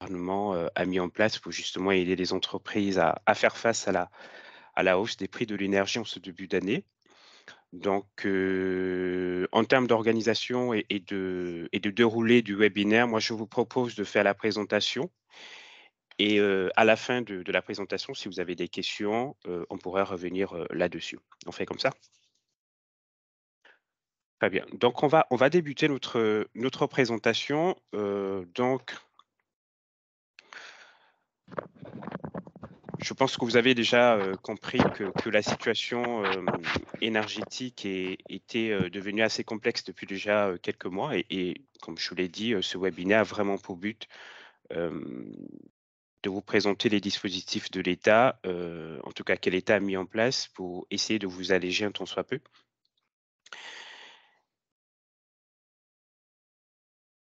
gouvernement a mis en place pour justement aider les entreprises à faire face à la hausse des prix de l'énergie en ce début d'année. Donc, en termes d'organisation et de déroulé du webinaire, moi, je vous propose de faire la présentation et à la fin de la présentation, si vous avez des questions, on pourrait revenir, là-dessus. On fait comme ça? Très bien. Donc on va débuter notre présentation, donc je pense que vous avez déjà, compris que la situation, énergétique était, devenue assez complexe depuis déjà, quelques mois et comme je vous l'ai dit, ce webinaire a vraiment pour but, hem, de vous présenter les dispositifs de l'État, en tout cas que l'État a mis en place pour essayer de vous alléger un tant soit peu.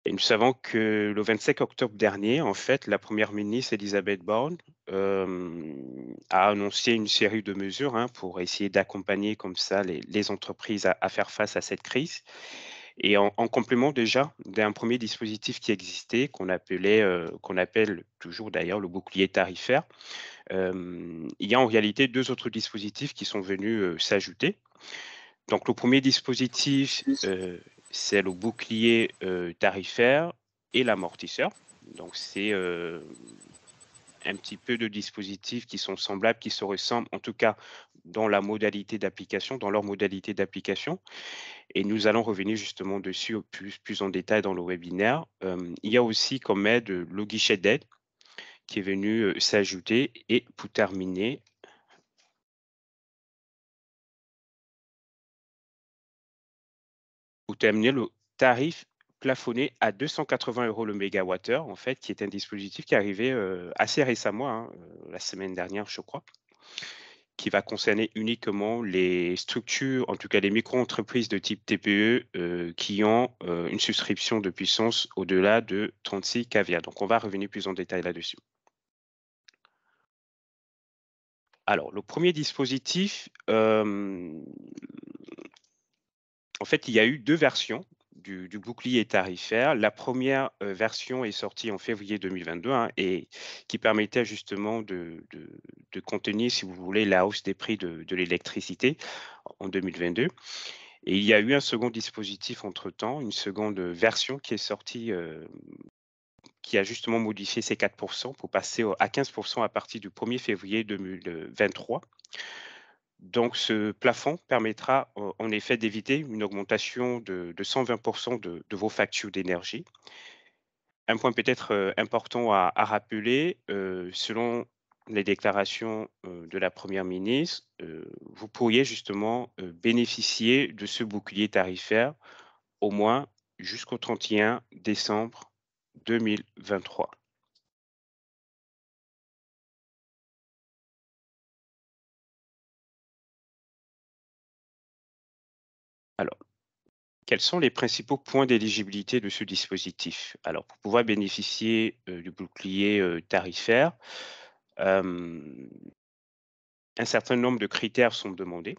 Et nous savons que le 25 octobre dernier, en fait, la première ministre Elisabeth Borne, a annoncé une série de mesures, hein, pour essayer d'accompagner comme ça les entreprises à faire face à cette crise et en complément déjà d'un premier dispositif qui existait qu'on appelle toujours d'ailleurs le bouclier tarifaire. Il y a en réalité 2 autres dispositifs qui sont venus, s'ajouter. Donc le premier dispositif, c'est le bouclier, tarifaire et l'amortisseur. Donc c'est, un petit peu de dispositifs qui sont semblables, qui se ressemblent, en tout cas dans la modalité d'application, dans leur modalité d'application et nous allons revenir justement dessus au plus en détail dans le webinaire. Il y a aussi comme aide, le guichet d'aide qui est venu, s'ajouter et pour terminer le tarif plafonné à 280 € le mégawattheure, en fait, qui est un dispositif qui est arrivé, assez récemment, hein, la semaine dernière, je crois, qui va concerner uniquement les structures, en tout cas les micro-entreprises de type TPE, qui ont, une souscription de puissance au-delà de 36 kVA. Donc on va revenir plus en détail là-dessus. Alors le premier dispositif, en fait, il y a eu 2 versions du bouclier tarifaire. La première version est sortie en février 2022, hein, et qui permettait justement de contenir, si vous voulez, la hausse des prix de l'électricité en 2022 et il y a eu un second dispositif entre-temps, une seconde version qui est sortie, qui a justement modifié ces 4 pour passer au à 15 à partir du 1er février 2023. Donc ce plafond permettra, en effet d'éviter une augmentation de 120 de vos factures d'énergie. Un point peut-être, important à rappeler, selon les déclarations, de la première ministre, vous pourriez justement, bénéficier de ce bouclier tarifaire au moins jusqu'au 31 décembre 2023. Alors, quels sont les principaux points d'éligibilité de ce dispositif? Alors, pour pouvoir bénéficier, du bouclier, tarifaire, hem, un certain nombre de critères sont demandés.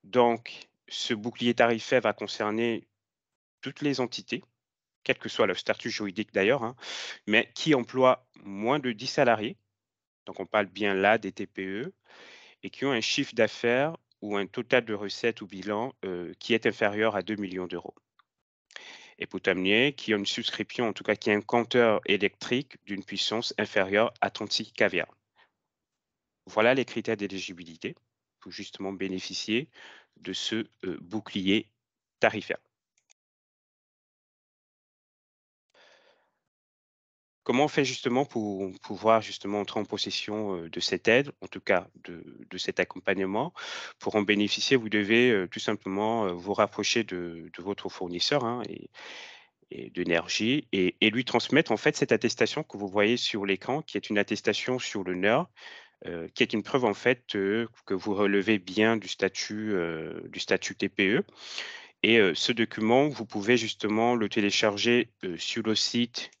Donc, ce bouclier tarifaire va concerner toutes les entités, quel que soit leur statut juridique d'ailleurs, hein, mais qui emploient moins de 10 salariés, donc on parle bien là des TPE, et qui ont un chiffre d'affaires ou un total de recettes ou bilan, qui est inférieur à 2 millions d'euros. Et pour terminer, qui ont une souscription, en tout cas qui a un compteur électrique d'une puissance inférieure à 36 kVA. Voilà les critères d'éligibilité pour justement bénéficier de ce bouclier tarifaire. Comment on fait justement pour pouvoir justement entrer en possession de cette aide, en tout cas de cet accompagnement? Pour en bénéficier, vous devez tout simplement vous rapprocher de votre fournisseur, hein, et d'énergie et lui transmettre en fait cette attestation que vous voyez sur l'écran, qui est une attestation sur l'honneur, qui est une preuve en fait, que vous relevez bien du statut TPE et ce document, vous pouvez justement le télécharger, sur le site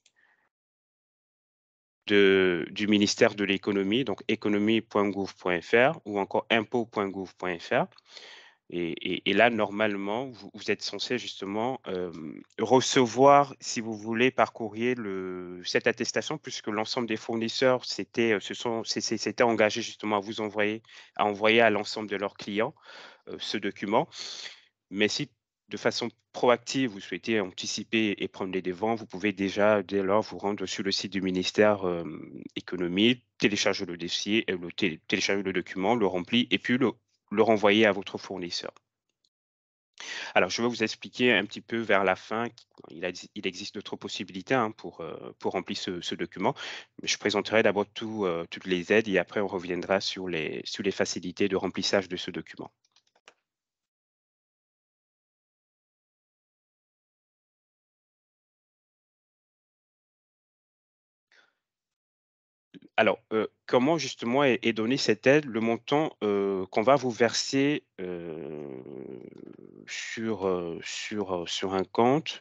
du ministère de l'économie, donc économie.gouv.fr ou encore impôts.gouv.fr. Et là, normalement, vous êtes censé justement, recevoir, si vous voulez, par courrier cette attestation puisque l'ensemble des fournisseurs s'étaient engagés justement à envoyer à l'ensemble de leurs clients, ce document. Mais si de façon proactive, vous souhaitez anticiper et prendre les devants, vous pouvez déjà, dès lors, vous rendre sur le site du ministère, Économie, télécharger le dossier, télécharger le document, le remplir et puis le renvoyer à votre fournisseur. Alors, je vais vous expliquer un petit peu vers la fin. Il existe d'autres possibilités hein, pour remplir ce document. Mais je présenterai d'abord toutes les aides et après on reviendra sur les facilités de remplissage de ce document. Alors, comment justement est donnée cette aide? Le montant, qu'on va vous verser, sur un compte,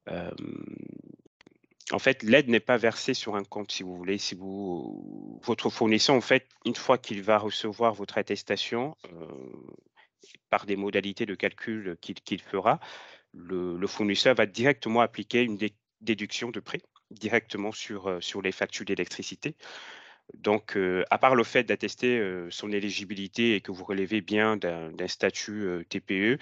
hem, en fait, l'aide n'est pas versée sur un compte, si vous voulez. Si vous Votre fournisseur, en fait, une fois qu'il va recevoir votre attestation, par des modalités de calcul qu'il fera, le fournisseur va directement appliquer une déduction de prix directement sur les factures d'électricité. Donc, à part le fait d'attester, son éligibilité et que vous relevez bien d'un statut, TPE,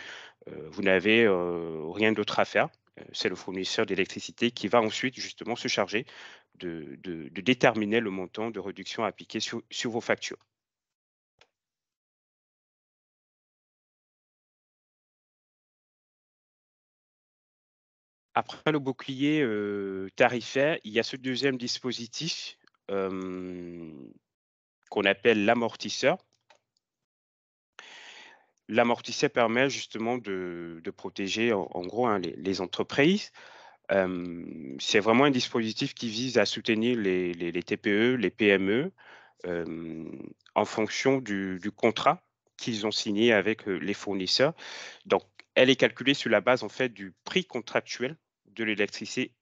vous n'avez, rien d'autre à faire. C'est le fournisseur d'électricité qui va ensuite justement se charger de déterminer le montant de réduction appliqué sur vos factures. Après le bouclier, tarifaire, il y a ce deuxième dispositif, hem, qu'on appelle l'amortisseur. L'amortisseur permet justement de protéger en gros, hein, les entreprises. C'est vraiment un dispositif qui vise à soutenir les TPE, les PME, en fonction du contrat qu'ils ont signé avec, les fournisseurs. Donc elle est calculée sur la base, en fait, du prix contractuel de l'électricité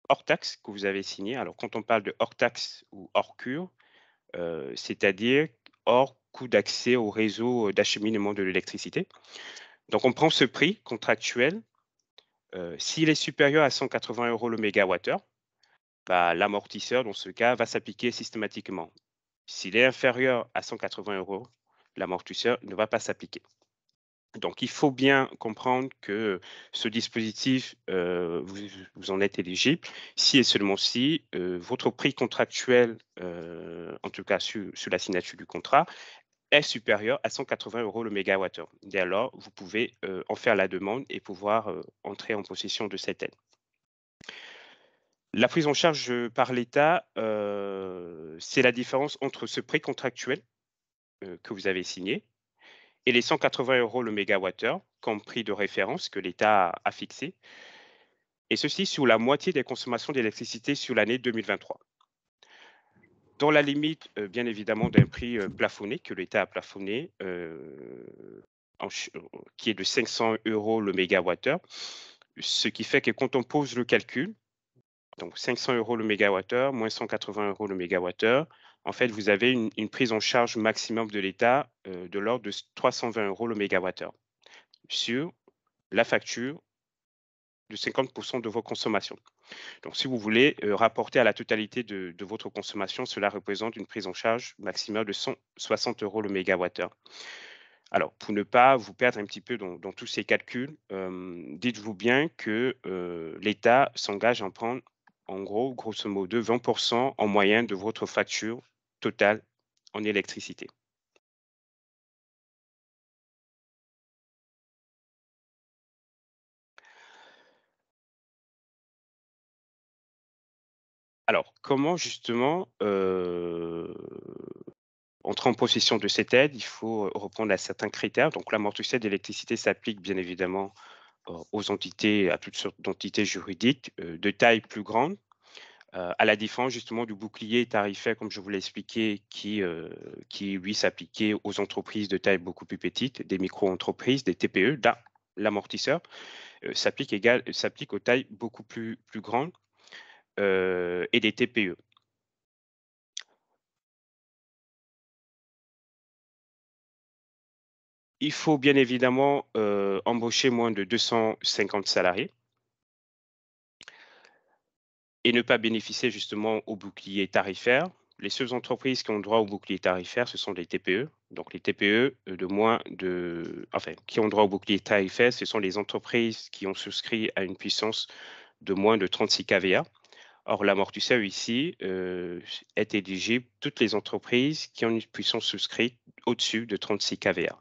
hors taxe que vous avez signé. Alors quand on parle de hors taxe ou hors cure, c'est-à-dire hors coût d'accès au réseau, d'acheminement de l'électricité. Donc on prend ce prix contractuel, s'il est supérieur à 180 € le mégawattheure, bah, l'amortisseur dans ce cas va s'appliquer systématiquement. S'il est inférieur à 180 €, l'amortisseur ne va pas s'appliquer. Donc il faut bien comprendre que ce dispositif, vous en êtes éligible si et seulement si, votre prix contractuel, en tout cas sur la signature du contrat, est supérieur à 180 € le mégawattheure. Dès lors, vous pouvez, en faire la demande et pouvoir, entrer en possession de cette aide. La prise en charge, par l'État, c'est la différence entre ce prix contractuel, que vous avez signé et les 180 € le mégawattheure comme prix de référence que l'État a fixé et ceci sur la moitié des consommations d'électricité sur l'année 2023. Dans la limite, bien évidemment d'un prix, plafonné que l'État a plafonné, en ch qui est de 500 € le mégawattheure. Ce qui fait que quand on pose le calcul, donc 500 € le mégawattheure, moins 180 € le mégawattheure, en fait, vous avez une prise en charge maximum de l'État, de l'ordre de 320 € le mégawattheure sur la facture de 50 de vos consommations. Donc si vous voulez, rapporter à la totalité de votre consommation, cela représente une prise en charge maximale de 160 € le mégawattheure. Alors, pour ne pas vous perdre un petit peu dans tous ces calculs, dites-vous bien que, l'État s'engage à en prendre, en gros, grosso modo, 20 en moyenne de votre facture totale en électricité. Alors, comment justement, entrer en possession de cette aide? Il faut, répondre à certains critères. Donc l'amortisseur d'électricité s'applique bien évidemment, aux entités à toutes sortes d'entités juridiques, de taille plus grande. À la différence justement du bouclier tarifaire comme je vous l'ai expliqué qui lui s'appliquait aux entreprises de taille beaucoup plus petite, des micro-entreprises, des TPE. Là, l'amortisseur, s'applique aux tailles beaucoup plus grandes, et des TPE. Il faut bien évidemment, embaucher moins de 250 salariés et ne pas bénéficier justement au bouclier tarifaire. Les seules entreprises qui ont droit au bouclier tarifaire, ce sont les TPE. Donc les TPE, de moins de enfin, qui ont droit au bouclier tarifaire, ce sont les entreprises qui ont souscrit à une puissance de moins de 36 kVA. Or l'amortisseur ici, est éligible toutes les entreprises qui ont une puissance souscrite au-dessus de 36 kVA.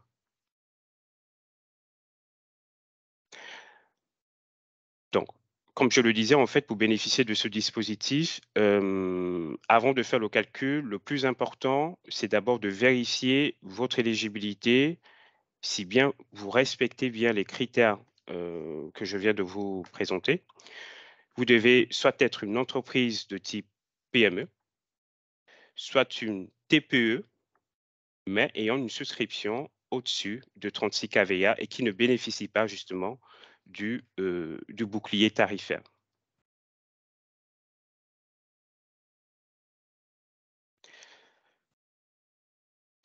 Donc, comme je le disais, en fait, pour bénéficier de ce dispositif, avant de faire le calcul, le plus important, c'est d'abord de vérifier votre éligibilité, si bien vous respectez bien les critères, que je viens de vous présenter. Vous devez soit être une entreprise de type PME, soit une TPE, mais ayant une souscription au-dessus de 36 kVA et qui ne bénéficie pas justement du bouclier tarifaire.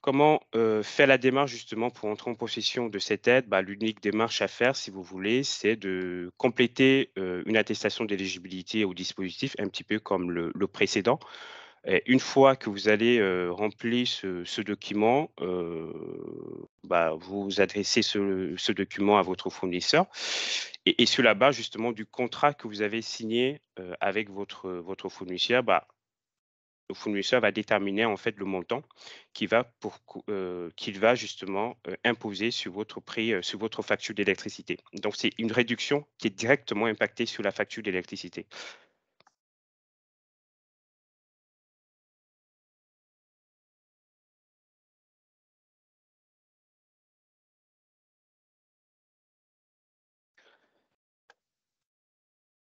Comment, faire la démarche justement pour entrer en possession de cette aide? Bah, l'unique démarche à faire, si vous voulez, c'est de compléter, une attestation d'éligibilité au dispositif, un petit peu comme le précédent. Et une fois que vous allez, rempli ce document, bah, vous adressez ce document à votre fournisseur et sur la base justement du contrat que vous avez signé, avec votre fournisseur, bah, le fournisseur va déterminer en fait le montant qu'il va justement, imposer sur votre prix, sur votre facture d'électricité. Donc c'est une réduction qui est directement impactée sur la facture d'électricité.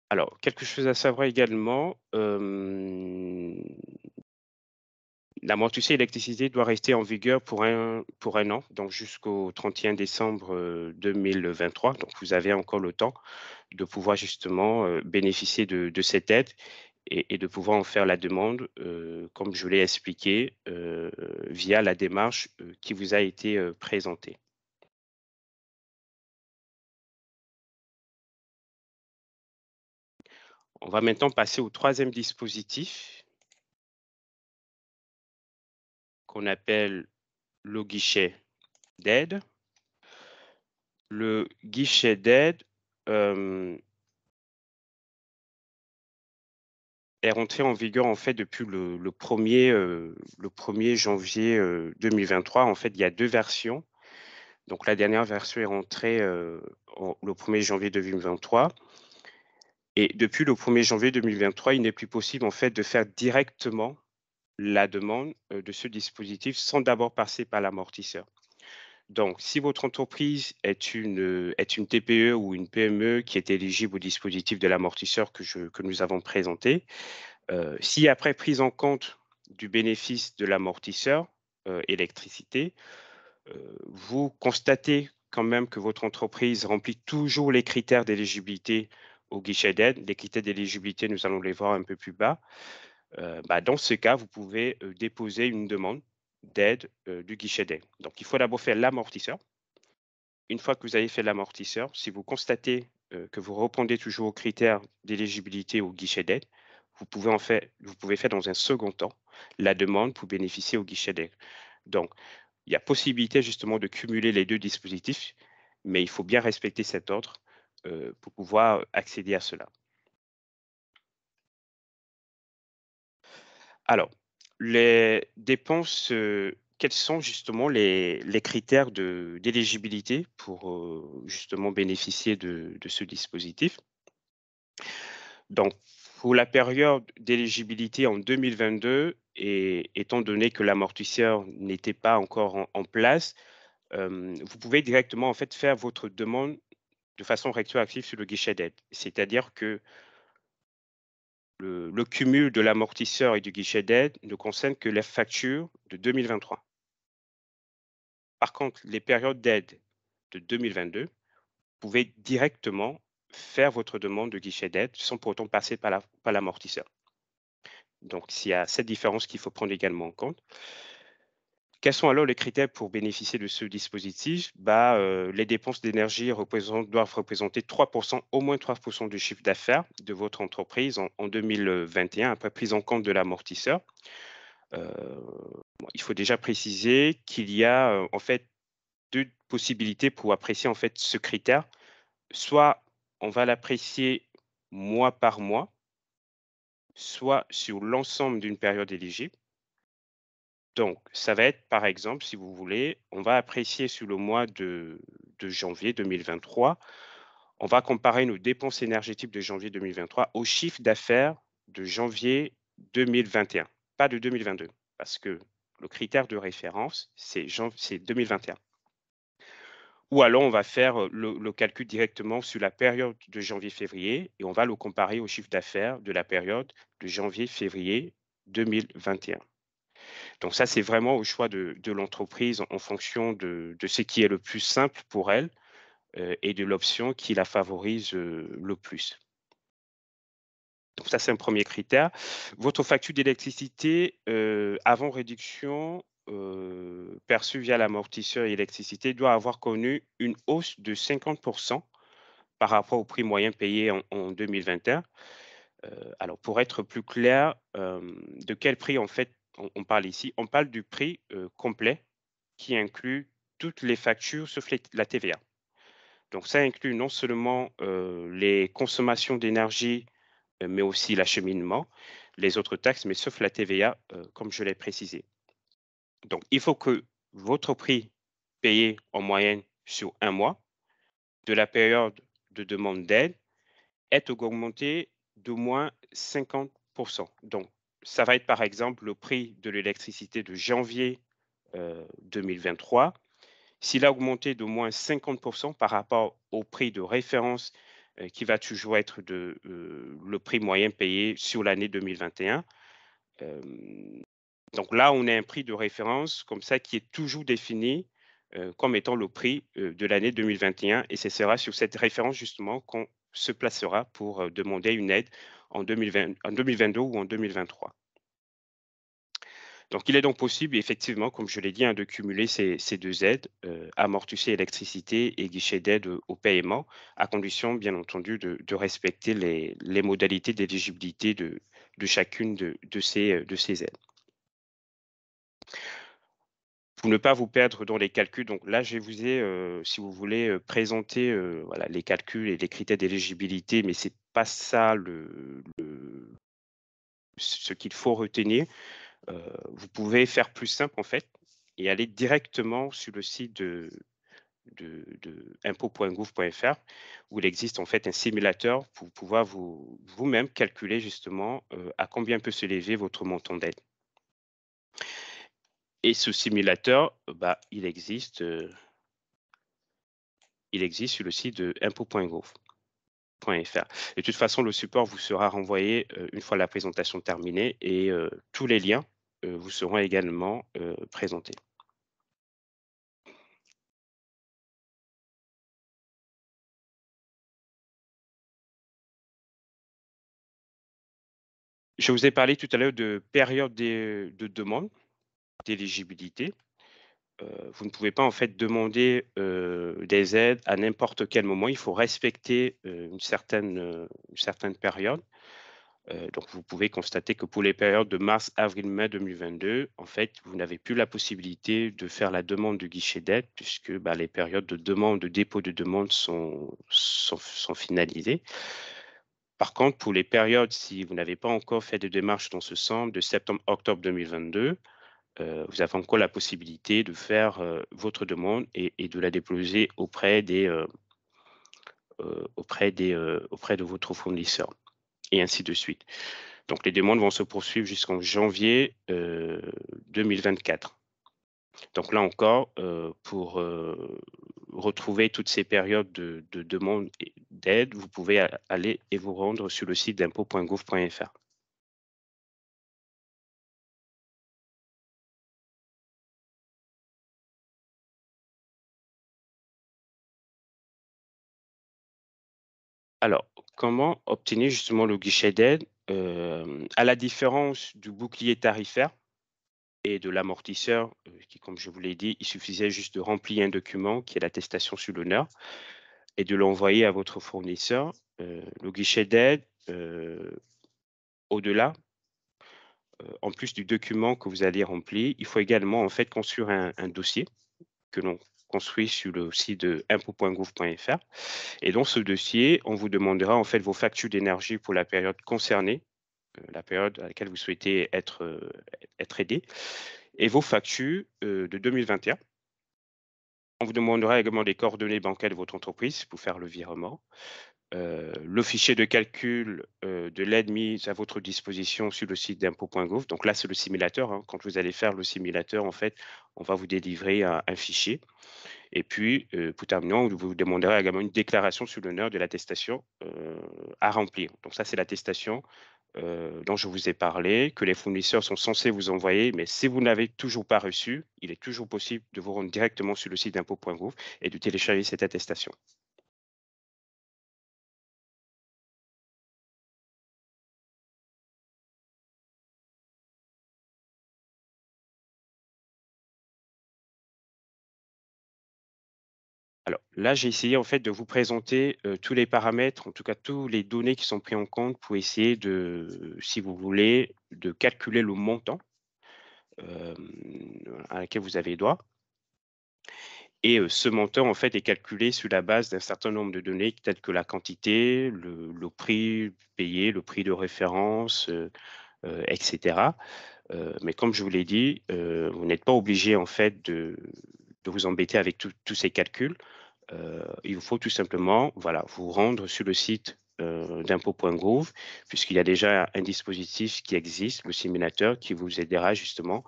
Alors quelque chose à savoir également, l'amortisseur électricité doit rester en vigueur pour un an, donc jusqu'au 31 décembre, 2023. Donc vous avez encore le temps de pouvoir justement, bénéficier de cette aide et de pouvoir en faire la demande, comme je l'ai expliqué, via la démarche, qui vous a été, présentée. On va maintenant passer au troisième dispositif qu'on appelle le guichet d'aide. Le guichet d'aide, hem, est rentré en vigueur, en fait, depuis le 1er janvier, 2023. En fait, il y a 2 versions. Donc la dernière version est rentrée, le 1er janvier 2023 et depuis le 1er janvier 2023, il n'est plus possible, en fait, de faire directement la demande, de ce dispositif sans d'abord passer par l'amortisseur. Donc si votre entreprise est une TPE ou une PME qui est éligible au dispositif de l'amortisseur que nous avons présenté, si après prise en compte du bénéfice de l'amortisseur, électricité, vous constatez quand même que votre entreprise remplit toujours les critères d'éligibilité au guichet d'aide. Les critères d'éligibilité, nous allons les voir un peu plus bas. Bah, dans ce cas, vous pouvez, déposer une demande d'aide, du guichet d'aide. Donc il faut d'abord faire l'amortisseur. Une fois que vous avez fait l'amortisseur, si vous constatez, que vous répondez toujours aux critères d'éligibilité au guichet d'aide, vous pouvez faire dans un second temps la demande pour bénéficier au guichet d'aide. Donc il y a possibilité justement de cumuler les 2 dispositifs, mais il faut bien respecter cet ordre, pour pouvoir accéder à cela. Alors, les dépenses, quels sont justement les critères d'éligibilité pour, justement bénéficier de ce dispositif? Donc, pour la période d'éligibilité en 2022 et étant donné que l'amortisseur n'était pas encore en place, vous pouvez directement en fait faire votre demande de façon rétroactive sur le guichet d'aide. C'est-à-dire que le cumul de l'amortisseur et du guichet d'aide ne concerne que les factures de 2023. Par contre, les périodes d'aide de 2022, vous pouvez directement faire votre demande de guichet d'aide sans pour autant passer par l'amortisseur. Donc, s'il y a cette différence qu'il faut prendre également en compte. Quels sont alors les critères pour bénéficier de ce dispositif? Bah, les dépenses d'énergie doivent représenter 3, au moins 3 du chiffre d'affaires de votre entreprise en 2021 après prise en compte de l'amortisseur. Heu, bon, il faut déjà préciser qu'il y a, en fait 2 possibilités pour apprécier en fait ce critère. Soit on va l'apprécier mois par mois, soit sur l'ensemble d'une période éligible. Donc, ça va être, par exemple, si vous voulez, on va apprécier sur le mois de janvier 2023, on va comparer nos dépenses énergétiques de janvier 2023 au chiffre d'affaires de janvier 2021, pas de 2022, parce que le critère de référence, c'est 2021. Ou alors, on va faire le calcul directement sur la période de janvier-février et on va le comparer au chiffre d'affaires de la période de janvier-février 2021. Donc ça, c'est vraiment au choix de l'entreprise en fonction de ce qui est le plus simple pour elle, et de l'option qui la favorise, le plus. Donc ça, c'est un premier critère. Votre facture d'électricité, avant réduction, perçue via l'amortisseur électricité doit avoir connu une hausse de 50 par rapport au prix moyen payé en 2021. Alors pour être plus clair, de quel prix en fait on parle ici? On parle du prix, complet qui inclut toutes les factures sauf la TVA. Donc ça inclut non seulement, les consommations d'énergie, mais aussi l'acheminement, les autres taxes, mais sauf la TVA, comme je l'ai précisé. Donc il faut que votre prix payé en moyenne sur un mois de la période de demande d'aide ait augmenté d'au moins 50. Donc ça va être par exemple le prix de l'électricité de janvier, 2023. S'il a augmenté d'au moins 50 par rapport au prix de référence, qui va toujours être le prix moyen payé sur l'année 2021. Hem, donc là, on a un prix de référence comme ça qui est toujours défini, comme étant le prix, de l'année 2021 et ce sera sur cette référence justement qu'on se placera pour, demander une aide en 2022 ou en 2023. Donc, il est donc possible, effectivement, comme je l'ai dit, hein, de cumuler ces 2 aides, amortisseur électricité et guichet d'aide, au paiement, à condition, bien entendu, de respecter les modalités d'éligibilité de chacune de ces aides. Pour ne pas vous perdre dans les calculs, donc là, je vous ai, si vous voulez, présenté, voilà, les calculs et les critères d'éligibilité, mais c'est pas ça ce qu'il faut retenir. Vous pouvez faire plus simple, en fait, et aller directement sur le site de impôts.gouv.fr où il existe, en fait, un simulateur pour pouvoir vous-même calculer justement, à combien peut s'élever votre montant d'aide et ce simulateur, bah, il existe sur le site de impôts.gouv.fr. De toute façon, le support vous sera renvoyé, une fois la présentation terminée et tous les liens, vous seront également, présentés. Je vous ai parlé tout à l'heure de période de demande d'éligibilité. Vous ne pouvez pas en fait demander, des aides à n'importe quel moment. Il faut respecter, une certaine période. Donc vous pouvez constater que pour les périodes de mars, avril, mai 2022, en fait, vous n'avez plus la possibilité de faire la demande du guichet d'aide puisque, bah, les périodes de demande, de dépôt de demande sont finalisées. Par contre, pour les périodes, si vous n'avez pas encore fait de démarches dans ce sens, de septembre-octobre 2022, vous avez encore la possibilité de faire, votre demande et de la déposer auprès de votre fournisseur et ainsi de suite. Donc les demandes vont se poursuivre jusqu'en janvier, 2024. Donc là encore, pour, retrouver toutes ces périodes de demande et d'aide, vous pouvez aller et vous rendre sur le site d'impôts.gouv.fr. Alors, comment obtenir justement le guichet d'aide? À la différence du bouclier tarifaire et de l'amortisseur, qui, comme je vous l'ai dit, il suffisait juste de remplir un document qui est l'attestation sur l'honneur et de l'envoyer à votre fournisseur. Le guichet d'aide, au-delà, en plus du document que vous allez remplir, il faut également en fait construire un dossier que l'on construit sur le site de impôts.gouv.fr. Et dans ce dossier, on vous demandera en fait vos factures d'énergie pour la période concernée, la période à laquelle vous souhaitez être aidé, et vos factures de 2021. On vous demandera également les coordonnées bancaires de votre entreprise pour faire le virement. Le fichier de calcul, de l'aide mise à votre disposition sur le site d'impôts.gouv. Donc là, c'est le simulateur, hein. Quand vous allez faire le simulateur, en fait, on va vous délivrer un fichier et puis, pour terminer, on vous demandera également une déclaration sur l'honneur de l'attestation, à remplir. Donc ça, c'est l'attestation, dont je vous ai parlé, que les fournisseurs sont censés vous envoyer, mais si vous n'avez toujours pas reçu, il est toujours possible de vous rendre directement sur le site d'impôts.gouv et de télécharger cette attestation. Alors là, j'ai essayé en fait de vous présenter, tous les paramètres, en tout cas tous les données qui sont pris en compte pour essayer de, si vous voulez, de calculer le montant, à laquelle vous avez droit et ce montant en fait est calculé sur la base d'un certain nombre de données telles que la quantité, le prix payé, le prix de référence, et cetera. Mais comme je vous l'ai dit, vous n'êtes pas obligé en fait de vous embêter avec tous ces calculs. Il vous faut tout simplement, voilà, vous rendre sur le site, d'impôts.gouv puisqu'il y a déjà un dispositif qui existe, le simulateur, qui vous aidera justement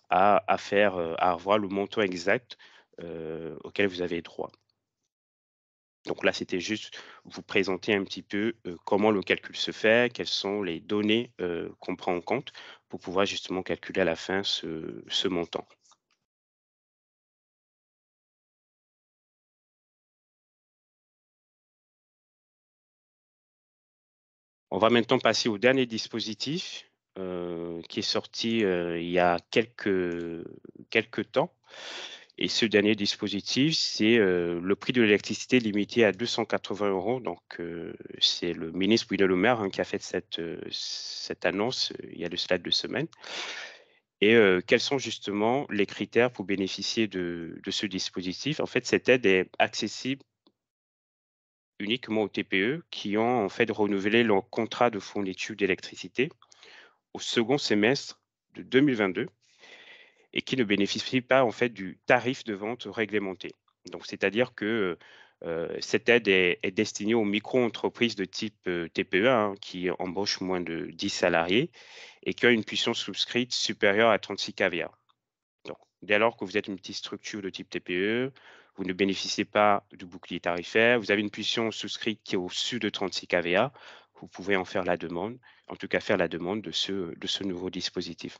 à faire, à avoir le montant exact, auquel vous avez droit. Donc là, c'était juste vous présenter un petit peu, comment le calcul se fait, quelles sont les données, qu'on prend en compte pour pouvoir justement calculer à la fin ce montant. On va maintenant passer au dernier dispositif, qui est sorti, il y a quelques temps et ce dernier dispositif, c'est, le prix de l'électricité limité à 280 €. Donc, c'est le ministre Bruno Le Maire, hein, qui a fait cette annonce, il y a de cela 2 semaines et quels sont justement les critères pour bénéficier de ce dispositif? En fait, cette aide est accessible uniquement aux TPE qui ont en fait renouvelé leur contrat de fourniture d'électricité au second semestre de 2022 et qui ne bénéficient pas en fait du tarif de vente réglementé. Donc c'est-à-dire que, cette aide est destinée aux micro-entreprises de type, TPE, hein, qui embauchent moins de 10 salariés et qui ont une puissance souscrite supérieure à 36 kVA. Donc, dès lors que vous êtes une petite structure de type TPE, vous ne bénéficiez pas du bouclier tarifaire, vous avez une puissance souscrite qui est au-dessus de 36 kVA, vous pouvez en faire la demande, en tout cas faire la demande de ce nouveau dispositif.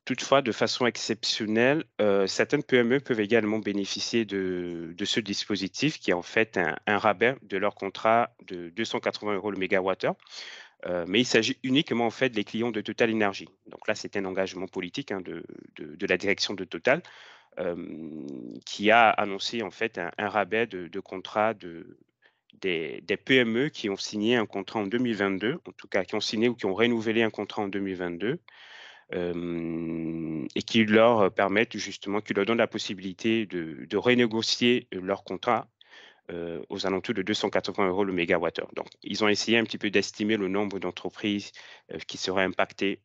Toutefois, de façon exceptionnelle, certaines PME peuvent également bénéficier de ce dispositif qui est en fait un rabais de leur contrat de 280 € le mégawattheure. Mais il s'agit uniquement en fait des clients de Total Énergie. Donc là, c'est un engagement politique, hein, de la direction de Total, qui a annoncé en fait un rabais de contrat des PME qui ont signé un contrat en 2022, en tout cas qui ont signé ou qui ont renouvelé un contrat en 2022, et qui leur permettent justement qui leur donnent la possibilité de renégocier leur contrat aux alentours de 280 € le mégawattheure. Donc, ils ont essayé un petit peu d'estimer le nombre d'entreprises, qui seraient impactées,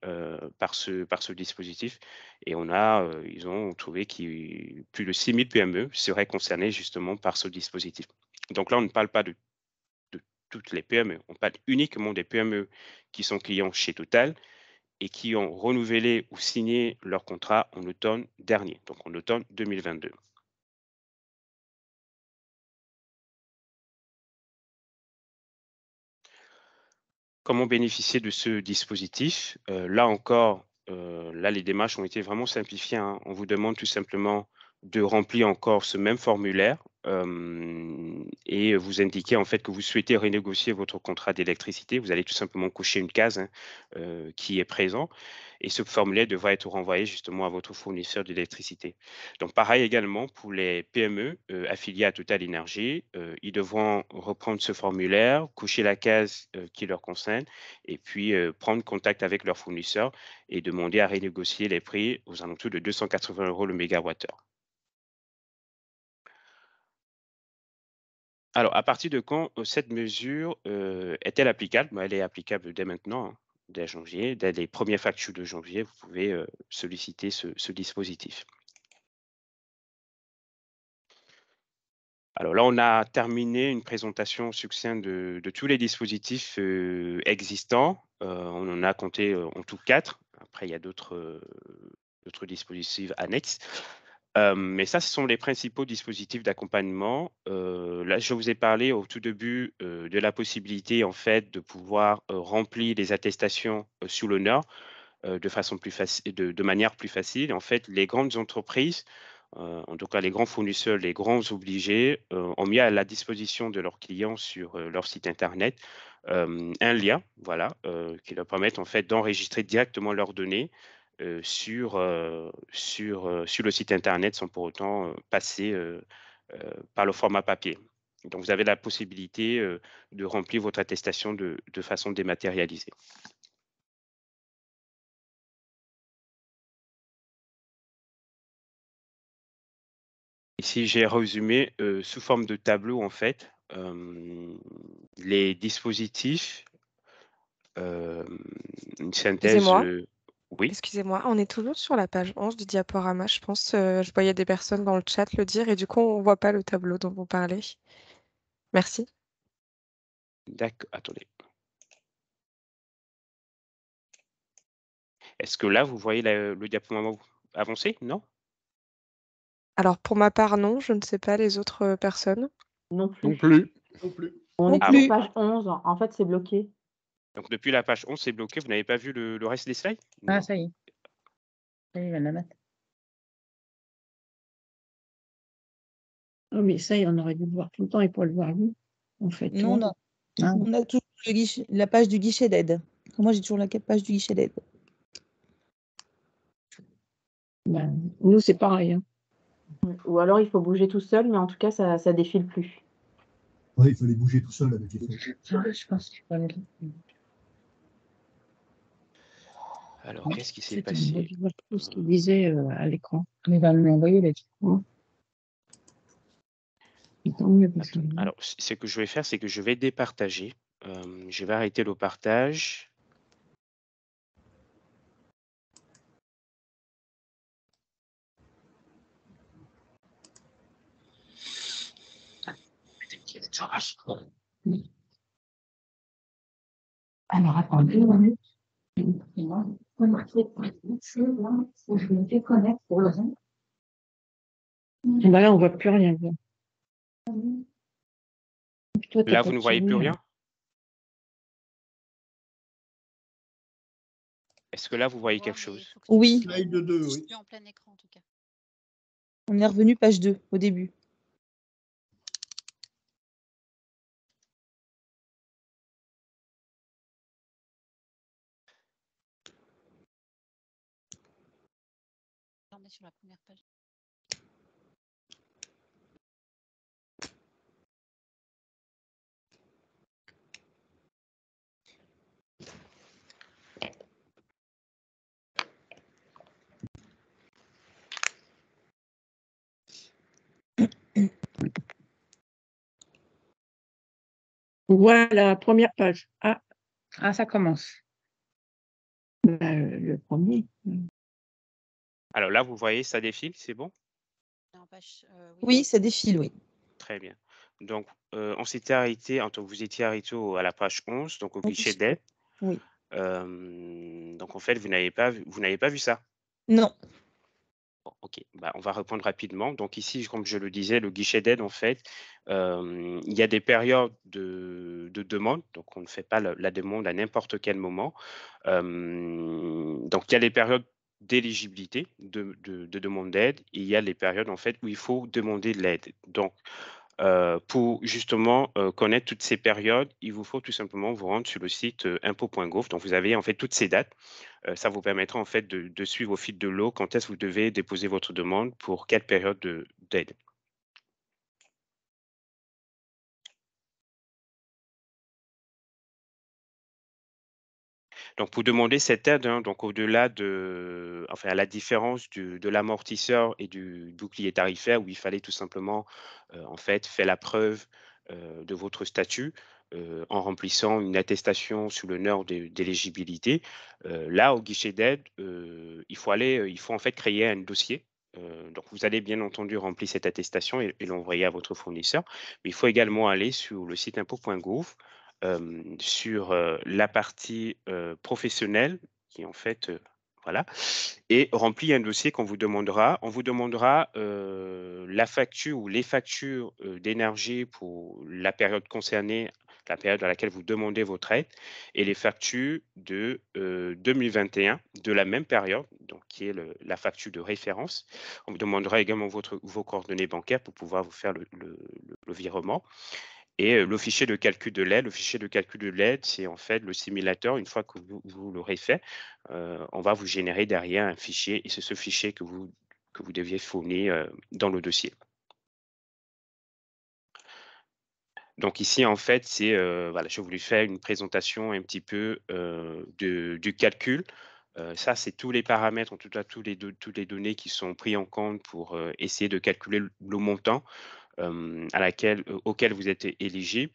par ce dispositif et ils ont trouvé que plus de 6 000 PME seraient concernées justement par ce dispositif. Donc là, on ne parle pas de toutes les PME, on parle uniquement des PME qui sont clients chez Total et qui ont renouvelé ou signé leur contrat en automne dernier, donc en automne 2022. Comment bénéficier de ce dispositif? Là encore, là les démarches ont été vraiment simplifiées, hein. On vous demande tout simplement de remplir encore ce même formulaire, et vous indiquez en fait que vous souhaitez renégocier votre contrat d'électricité. Vous allez tout simplement cocher une case, hein, qui est présent, et ce formulaire devra être renvoyé justement à votre fournisseur d'électricité. Donc pareil également pour les PME, affiliés à Total Énergie, ils devront reprendre ce formulaire, cocher la case, qui leur concerne, et puis, prendre contact avec leur fournisseur et demander à renégocier les prix aux alentours de 280 € le mégawattheure. Alors, à partir de quand, cette mesure, est-elle applicable? Bah, elle est applicable dès maintenant, hein, dès janvier. Dès les premières factures de janvier, vous pouvez, solliciter ce dispositif. Alors là, on a terminé une présentation succincte de tous les dispositifs, existants. On en a compté, en tout 4. Après, il y a d'autres dispositifs annexes. Mais ça, ce sont les principaux dispositifs d'accompagnement. Là, je vous ai parlé au tout début, de la possibilité, en fait, de pouvoir, remplir les attestations, sous l'honneur, de façon plus facile, de manière plus facile. En fait, les grandes entreprises, en tout cas les grands fournisseurs, les grands obligés, ont mis à la disposition de leurs clients sur, leur site internet, un lien, voilà, qui leur permettent en fait d'enregistrer directement leurs données, sur le site internet sans pour autant, passer, par le format papier. Donc vous avez la possibilité, de remplir votre attestation de façon dématérialisée. Ici, j'ai résumé, sous forme de tableau, en fait, les dispositifs, hem, une synthèse, Excusez-moi, oui, excusez-moi, on est toujours sur la page 11 du diaporama. Je pense, je voyais des personnes dans le chat le dire et du coup, on voit pas le tableau dont vous parlez. Merci. attendez. Est-ce que là, vous voyez le diaporama avancé? Non? Alors, pour ma part, non, je ne sais pas les autres personnes. Non Non plus. plus. Non plus. On Non est Ah sur bon? plus. page 11. En fait, c'est bloqué. Donc depuis la page 11, c'est bloqué, vous n'avez pas vu le reste des slides? Ah, Non? ça y est. Ça y est, il vient de la mettre. Ah, mais ça, on aurait dû le voir tout le temps et pas le voir lui, en fait. Non, non. Ah. On a toujours la page du guichet d'aide. Moi, j'ai toujours la page du guichet d'aide. Ben, nous, c'est pareil. Hein. Ou alors, il faut bouger tout seul, mais en tout cas, ça défile plus. Oui, il fallait bouger tout seul avec les feuilles. Je pense qu'il faut aller là. Alors, qu'est-ce qui s'est On aurait passé? dû voir tout ce qu'il disait à l'écran. Il va me l'envoyer là-dessus. Tant mieux, parce que Alors, ce que je vais faire, c'est que je vais départager. Je vais arrêter le partage. alors, attendez. Ben là, on voit plus rien. Toi, Là, vous ne voyez plus rien? Est-ce que là, vous voyez quelque chose? Oui, Slide 2, oui. En plein écran, en tout cas. on est revenu page 2 au début. On est sur la première page. Voilà, première page. Ah, Ah, ça commence. le premier. Alors là, vous voyez, ça défile, c'est bon? En page, Oui, ça défile, oui. Très bien. Donc, on s'était arrêté, vous étiez arrêté à la page 11, donc au guichet d'aide. Oui. Donc en fait, vous n'avez pas vu ça? Non. Bon, OK. Bah, on va reprendre rapidement. Donc ici, comme je le disais, le guichet d'aide, en fait, il y a des périodes de demande, donc on ne fait pas la demande à n'importe quel moment. Donc il y a les périodes d'éligibilité de demande d'aide et il y a les périodes en fait où il faut demander de l'aide. Donc, pour justement, connaître toutes ces périodes, il vous faut tout simplement vous rendre sur le site, impôts.gouv. Donc vous avez en fait toutes ces dates. Ça vous permettra en fait de suivre au fil de l'eau quand est-ce que vous devez déposer votre demande pour quelle période d'aide. Donc pour demander cette aide, hein, donc au-delà à la différence de l'amortisseur et du bouclier tarifaire où il fallait tout simplement, en fait, faire la preuve, de votre statut, en remplissant une attestation sur l'honneur d'éligibilité. Là, au guichet d'aide, il faut en fait créer un dossier. Donc vous allez bien entendu remplir cette attestation et l'envoyer à votre fournisseur. Mais il faut également aller sur le site impôts.gouv sur, la partie, professionnelle qui en fait, voilà et remplir un dossier qu'on vous demandera. On vous demandera, la facture ou les factures, d'énergie pour la période concernée, la période à laquelle vous demandez votre aide et les factures de, 2021 de la même période, donc qui est la facture de référence. On vous demandera également vos coordonnées bancaires pour pouvoir vous faire le virement. Et le fichier de calcul de l'aide, c'est en fait le simulateur. Une fois que vous l'aurez fait, on va vous générer derrière un fichier et c'est ce fichier que vous deviez fournir, dans le dossier. Donc ici, en fait, c'est, voilà, j'ai voulu faire une présentation un petit peu, du calcul. Ça, c'est tous les paramètres, en tout cas, toutes les données qui sont pris en compte pour, essayer de calculer le montant, auquel vous êtes éligible.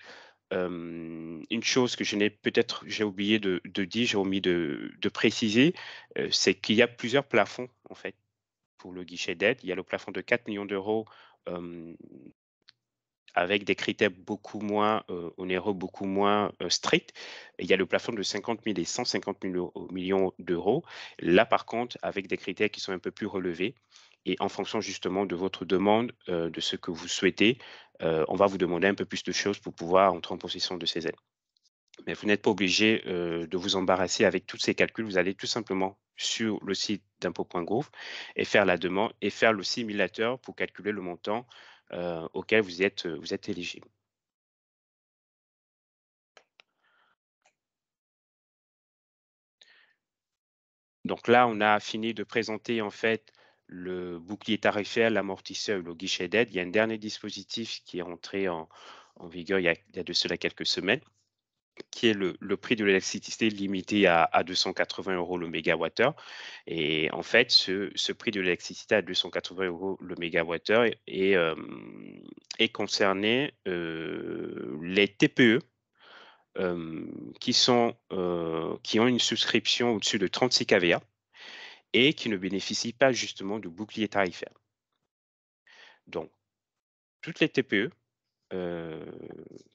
Une chose que j'ai oublié de dire, j'ai omis de préciser, c'est qu'il y a plusieurs plafonds, en fait, pour le guichet d'aide. Il y a le plafond de 4 millions d'euros, hem, avec des critères beaucoup moins, onéreux, beaucoup moins, stricts. Et il y a le plafond de 50 000 et 150 millions d'euros. Là, par contre, avec des critères qui sont un peu plus relevés et en fonction justement de votre demande, de ce que vous souhaitez, on va vous demander un peu plus de choses pour pouvoir entrer en possession de ces aides. Mais vous n'êtes pas obligé, de vous embarrasser avec tous ces calculs. Vous allez tout simplement sur le site d'impôts.gouv et faire la demande et faire le simulateur pour calculer le montant, auquel vous êtes éligible. Donc là, on a fini de présenter en fait le bouclier tarifaire, l'amortisseur, le guichet d'aide. Il y a un dernier dispositif qui est entré en vigueur il y a de cela quelques semaines, qui est le prix de l'électricité limité à 280 € le mégawattheure. Et en fait, ce prix de l'électricité à 280 € le mégawattheure est concerné, les TPE, qui ont une souscription au-dessus de 36 kVA et qui ne bénéficient pas justement de bouclier tarifaire. Donc toutes les TPE, heu,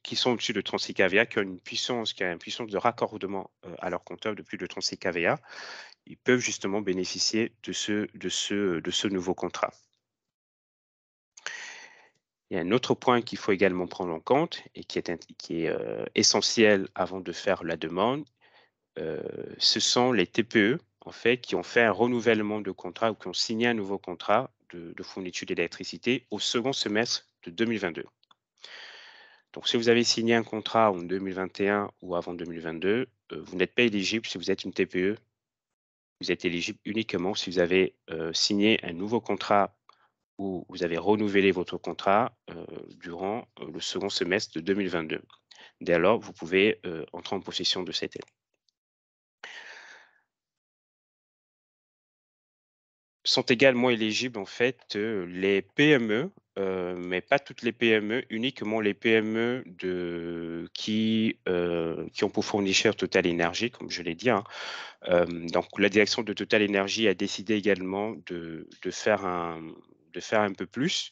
qui sont au-dessus de 36 kVA, qui ont une puissance de raccordement, à leur compteur de plus de 36 kVA, ils peuvent justement bénéficier de ce nouveau contrat. Il y a un autre point qu'il faut également prendre en compte et qui est, essentiel avant de faire la demande, heu, ce sont les TPE, en fait, qui ont fait un renouvellement de contrat ou qui ont signé un nouveau contrat de fourniture d'électricité au second semestre de 2022. Donc si vous avez signé un contrat en 2021 ou avant 2022, vous n'êtes pas éligible si vous êtes une TPE. Vous êtes éligible uniquement si vous avez, signé un nouveau contrat ou vous avez renouvelé votre contrat, durant, le second semestre de 2022. Dès lors, vous pouvez, entrer en possession de cette aide. Sont également éligibles en fait, les PME, mais pas toutes les PME, uniquement les PME qui ont pour fournisseur Total Énergie, comme je l'ai dit, hein. Donc la direction de Total Énergie a décidé également de faire un peu plus.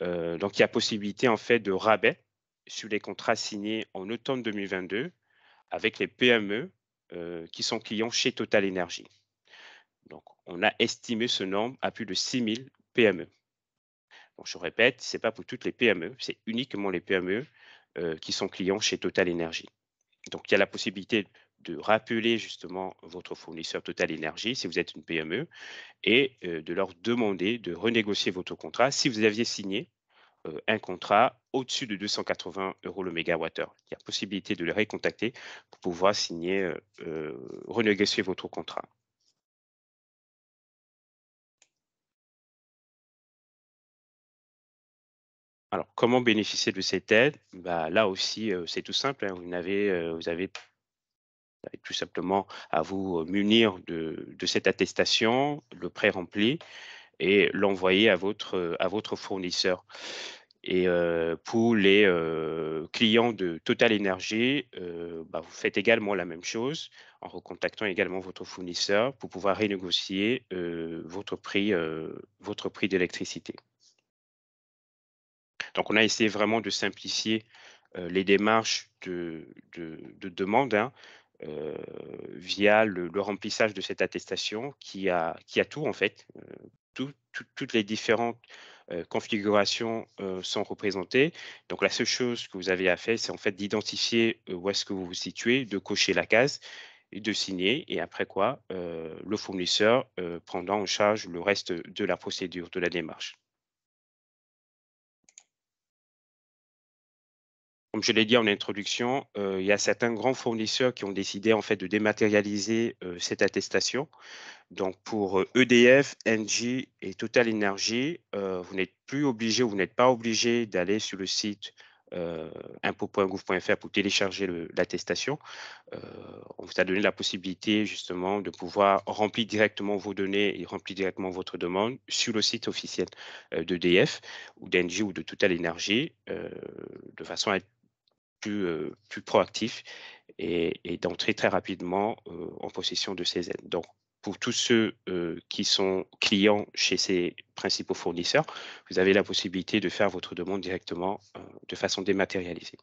Donc il y a possibilité en fait de rabais sur les contrats signés en automne 2022 avec les PME, qui sont clients chez Total Énergie. Donc, on a estimé ce nombre à plus de 6 000 PME. Donc, je répète, ce n'est pas pour toutes les PME, c'est uniquement les PME qui sont clients chez Total Énergie. Donc, il y a la possibilité de rappeler justement votre fournisseur Total Énergie, si vous êtes une PME, et de leur demander de renégocier votre contrat si vous aviez signé un contrat au-dessus de 280 € le mégawattheure. Il y a possibilité de les recontacter pour pouvoir signer, renégocier votre contrat. Alors, comment bénéficier de cette aide? Bah, là aussi, c'est tout simple, hein. Vous avez tout simplement à vous munir de cette attestation, le pré-rempli, et l'envoyer à votre fournisseur. Et pour les clients de Total Énergie, bah, vous faites également la même chose en recontactant également votre fournisseur pour pouvoir renégocier votre prix d'électricité. Donc, on a essayé vraiment de simplifier les démarches de demande, hein, via le remplissage de cette attestation qui a tout en fait. Toutes les différentes configurations sont représentées. Donc, la seule chose que vous avez à faire, c'est en fait d'identifier où est-ce que vous vous situez, de cocher la case et de signer. Et après quoi, le fournisseur prendra en charge le reste de la procédure, de la démarche. Comme je l'ai dit en introduction, il y a certains grands fournisseurs qui ont décidé en fait de dématérialiser cette attestation. Donc pour EDF, Engie et Total Energy, vous n'êtes plus obligé ou vous n'êtes pas obligé d'aller sur le site impôts.gouv.fr pour télécharger l'attestation. On vous a donné la possibilité justement de pouvoir remplir directement vos données et remplir directement votre demande sur le site officiel d'EDF ou d'Engie ou de Total Energy, de façon à être plus proactif et d'entrer très rapidement en possession de ces aides. Donc, pour tous ceux qui sont clients chez ces principaux fournisseurs, vous avez la possibilité de faire votre demande directement de façon dématérialisée.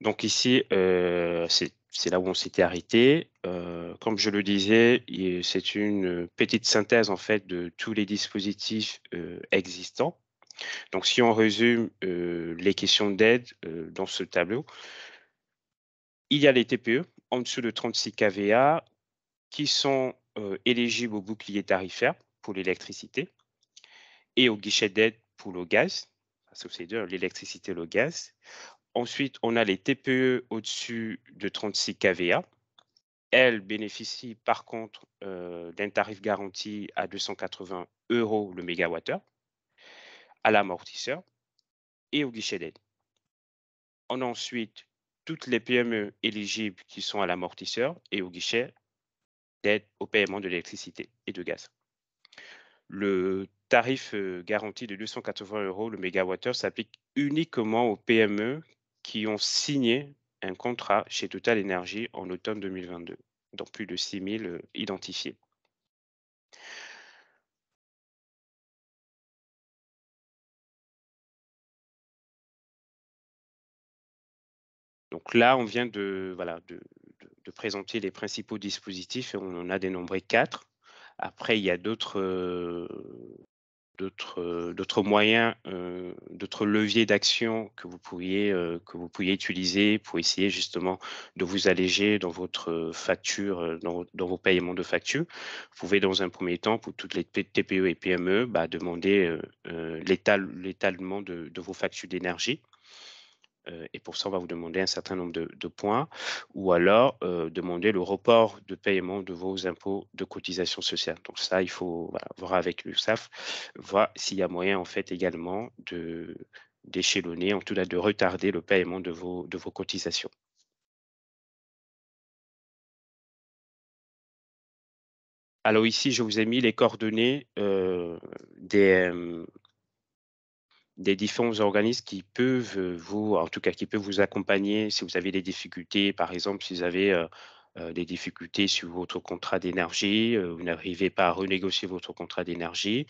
Donc ici, c'est là où on s'était arrêté. Comme je le disais, c'est une petite synthèse en fait de tous les dispositifs existants. Donc, si on résume les questions d'aide dans ce tableau, il y a les TPE en dessous de 36 kVA qui sont éligibles au bouclier tarifaire pour l'électricité et au guichet d'aide pour le gaz, c'est l'électricité et le gaz. Ensuite, on a les TPE au-dessus de 36 kVA. Elles bénéficient par contre d'un tarif garanti à 280 € le mégawattheure, à l'amortisseur et au guichet d'aide. On a ensuite toutes les PME éligibles qui sont à l'amortisseur et au guichet d'aide au paiement de l'électricité et de gaz. Le tarif garanti de 280 € le mégawattheure s'applique uniquement aux PME qui ont signé un contrat chez Total Énergie en automne 2022, donc plus de 6 000 identifiés. Donc là, on vient de présenter les principaux dispositifs et on en a dénombré 4. Après, il y a d'autres moyens, d'autres leviers d'action que vous pourriez utiliser pour essayer justement de vous alléger dans votre facture, dans vos paiements de facture. Vous pouvez dans un premier temps, pour toutes les TPE et PME, demander l'étalement de vos factures d'énergie. Et pour ça, on va vous demander un certain nombre de points, ou alors demander le report de paiement de vos impôts de cotisation sociale. Donc ça, il faut voir avec l'URSSAF, voir s'il y a moyen en fait également d'échelonner, en tout cas de retarder le paiement de vos cotisations. Alors ici, je vous ai mis les coordonnées des différents organismes qui peuvent qui peuvent vous accompagner si vous avez des difficultés. Par exemple, si vous avez des difficultés sur votre contrat d'énergie, vous n'arrivez pas à renégocier votre contrat d'énergie.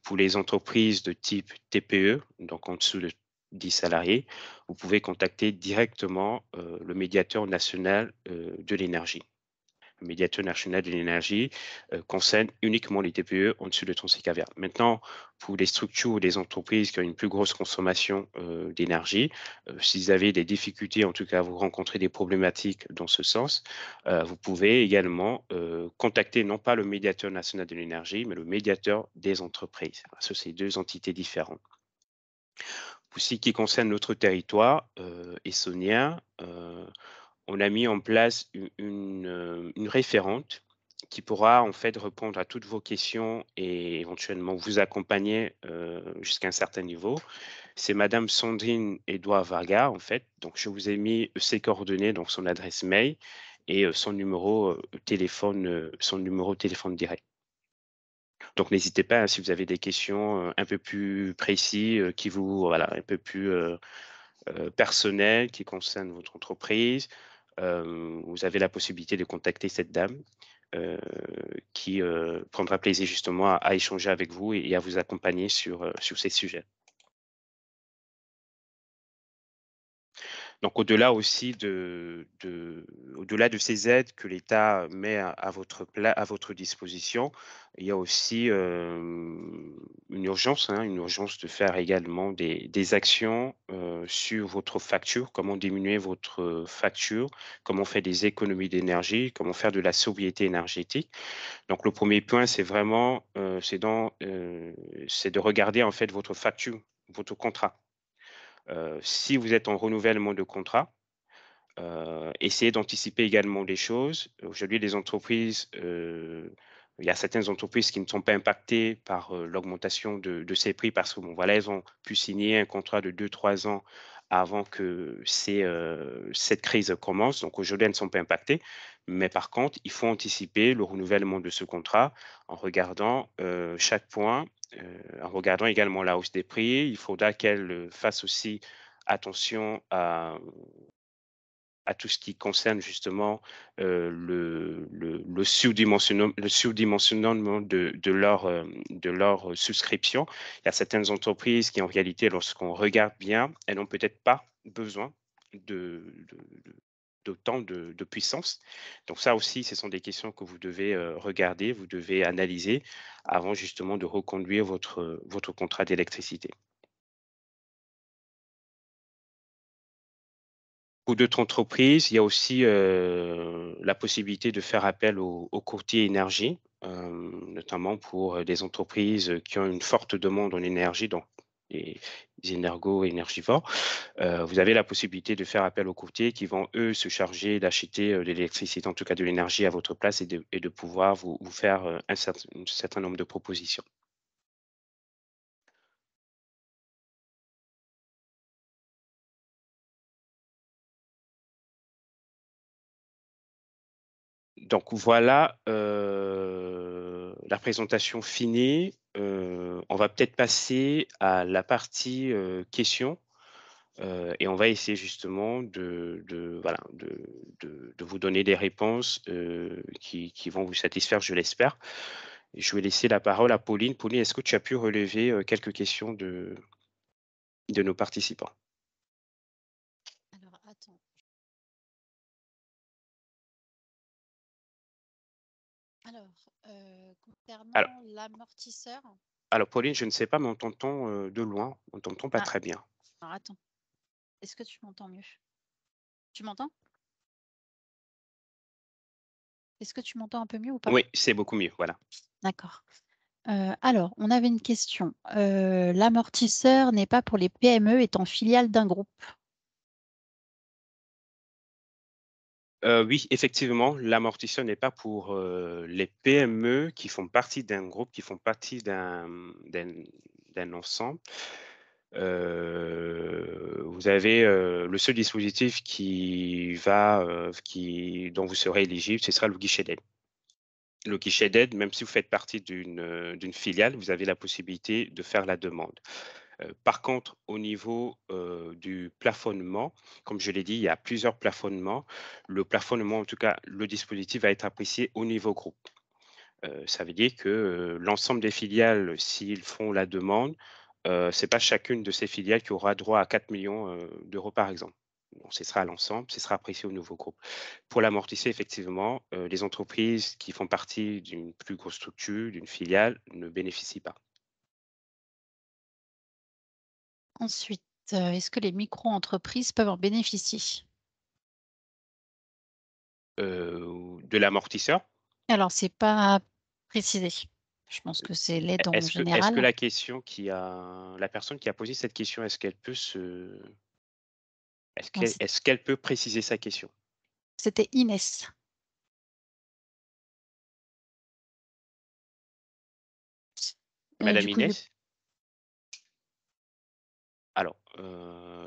Pour les entreprises de type TPE, donc en dessous de 10 salariés, vous pouvez contacter directement le médiateur national de l'énergie. le médiateur national de l'énergie, concerne uniquement les TPE en dessous de 36 kVA. Maintenant, pour les structures ou les entreprises qui ont une plus grosse consommation d'énergie, si vous avez des difficultés, en tout cas vous rencontrez des problématiques dans ce sens, vous pouvez également contacter non pas le médiateur national de l'énergie, mais le médiateur des entreprises. Ce sont deux entités différentes. Pour ce qui concerne notre territoire essonnien, on a mis en place une référente qui pourra en fait répondre à toutes vos questions et éventuellement vous accompagner jusqu'à un certain niveau. C'est Madame Sandrine Edouard Varga en fait. Donc je vous ai mis ses coordonnées, donc son adresse mail et son numéro téléphone direct. Donc n'hésitez pas, hein, si vous avez des questions un peu plus précises, qui vous voilà un peu plus personnelles, qui concernent votre entreprise, vous avez la possibilité de contacter cette dame qui prendra plaisir justement à échanger avec vous et à vous accompagner sur ces sujets. Donc au-delà aussi au-delà de ces aides que l'État met à votre disposition, il y a aussi une urgence, hein, une urgence de faire également des actions sur votre facture, comment diminuer votre facture, comment faire des économies d'énergie, comment faire de la sobriété énergétique. Donc le premier point, c'est vraiment c'est de regarder en fait votre facture, votre contrat. Si vous êtes en renouvellement de contrat, essayez d'anticiper également les choses. Aujourd'hui, les entreprises, il y a certaines entreprises qui ne sont pas impactées par l'augmentation de ces prix parce que bon, voilà, elles ont pu signer un contrat de 2-3 ans avant que cette crise commence. Donc aujourd'hui, elles ne sont pas impactées. Mais par contre, il faut anticiper le renouvellement de ce contrat en regardant chaque point, en regardant également la hausse des prix. Il faudra qu'elles fassent aussi attention à tout ce qui concerne justement le surdimensionnement de leur souscription. Il y a certaines entreprises qui, en réalité, lorsqu'on regarde bien, elles n'ont peut-être pas besoin d'autant de puissance. Donc ça aussi, ce sont des questions que vous devez regarder, vous devez analyser avant justement de reconduire votre contrat d'électricité. Pour d'autres entreprises, il y a aussi la possibilité de faire appel aux courtiers énergie, notamment pour des entreprises qui ont une forte demande en énergie, donc les énergivores. Vous avez la possibilité de faire appel aux courtiers qui vont, eux, se charger d'acheter de l'électricité, en tout cas de l'énergie à votre place et de pouvoir vous faire un certain nombre de propositions. Donc voilà la présentation finie. On va peut-être passer à la partie questions et on va essayer justement voilà, de vous donner des réponses qui vont vous satisfaire, je l'espère. Je vais laisser la parole à Pauline. Pauline, est-ce que tu as pu relever quelques questions de nos participants? Alors, attends. Alors, Alors, concernant l'amortisseur, alors, Pauline, je ne sais pas, mais on t'entend de loin. On t'entend pas Ah. très bien. alors attends, est-ce que tu m'entends mieux? Tu m'entends? Est-ce que tu m'entends un peu mieux ou pas? Oui, c'est beaucoup mieux. Voilà. D'accord. Alors, on avait une question. L'amortisseur n'est pas pour les PME étant filiale d'un groupe. Oui, effectivement, l'amortisseur n'est pas pour les PME qui font partie d'un groupe, qui font partie d'un ensemble. Vous avez le seul dispositif dont vous serez éligible, ce sera le guichet d'aide. Le guichet d'aide, même si vous faites partie d'une filiale, vous avez la possibilité de faire la demande. Par contre, au niveau du plafonnement, comme je l'ai dit, il y a plusieurs plafonnements. Le plafonnement, en tout cas, le dispositif va être apprécié au niveau groupe. Ça veut dire que l'ensemble des filiales, s'ils font la demande, ce n'est pas chacune de ces filiales qui aura droit à 4 millions d'euros, par exemple. ce sera à l'ensemble, ce sera apprécié au nouveau groupe. Pour l'amortisseur, effectivement, les entreprises qui font partie d'une plus grosse structure, d'une filiale, ne bénéficient pas. Ensuite, est-ce que les micro-entreprises peuvent en bénéficier? De l'amortisseur? Alors, c'est pas précisé. Je pense que c'est l'aide en Est-ce que général. la personne qui a posé cette question, est-ce qu'elle peut se Non, est-ce qu'elle peut préciser sa question? c'était Inès. Madame Du coup, Inès? Alors,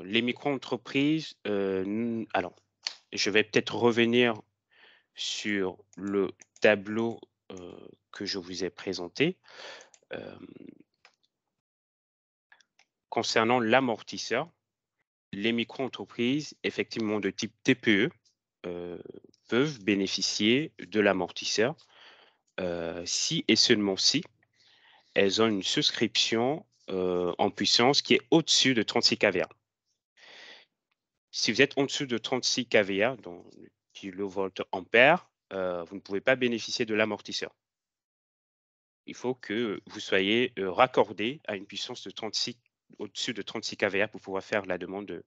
les micro-entreprises, alors, je vais peut-être revenir sur le tableau, que je vous ai présenté. Hem, Concernant l'amortisseur, les micro-entreprises, effectivement de type TPE, heu, peuvent bénéficier de l'amortisseur, si et seulement si elles ont une souscription, en puissance qui est au-dessus de 36 kVA. Si vous êtes en dessous de 36 kVA, donc kilovoltampères, vous ne pouvez pas bénéficier de l'amortisseur. Il faut que vous soyez, raccordé à une puissance de 36 au-dessus de 36 kVA pour pouvoir faire la demande de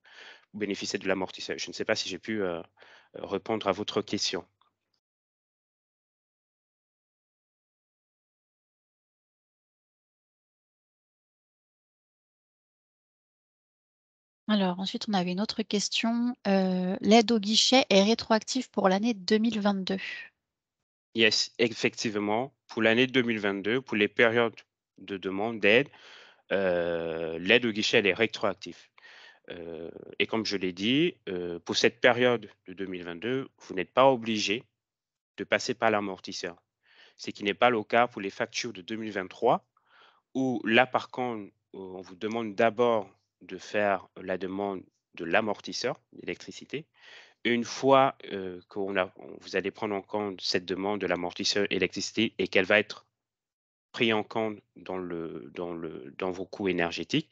bénéficier de l'amortisseur. Je ne sais pas si j'ai pu, répondre à votre question. alors ensuite, on avait une autre question. L'aide au guichet est rétroactive pour l'année 2022. Yes, effectivement, pour l'année 2022, pour les périodes de demande d'aide, l'aide au guichet, elle est rétroactive. Et comme je l'ai dit, pour cette période de 2022, vous n'êtes pas obligé de passer par l'amortisseur. Ce qui n'est pas le cas pour les factures de 2023 où là, par contre, on vous demande d'abord de faire la demande de l'amortisseur d'électricité. Une fois, vous allez prendre en compte cette demande de l'amortisseur électricité et qu'elle va être pris en compte dans vos coûts énergétiques.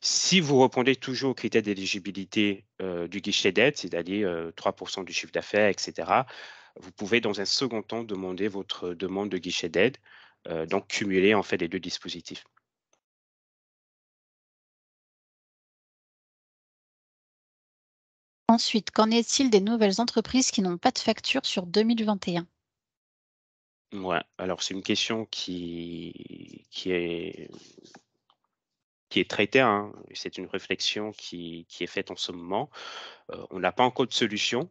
Si vous répondez toujours aux critères d'éligibilité, du guichet d'aide, c'est-à-dire, 3 du chiffre d'affaires et cetera, vous pouvez dans un second temps demander votre demande de guichet d'aide, donc cumuler en fait les 2 dispositifs. Ensuite, qu'en est-il des nouvelles entreprises qui n'ont pas de facture sur 2021? Ouais, alors c'est une question qui est traitée, hein. C'est une réflexion qui est faite en ce moment. On n'a pas encore de solution,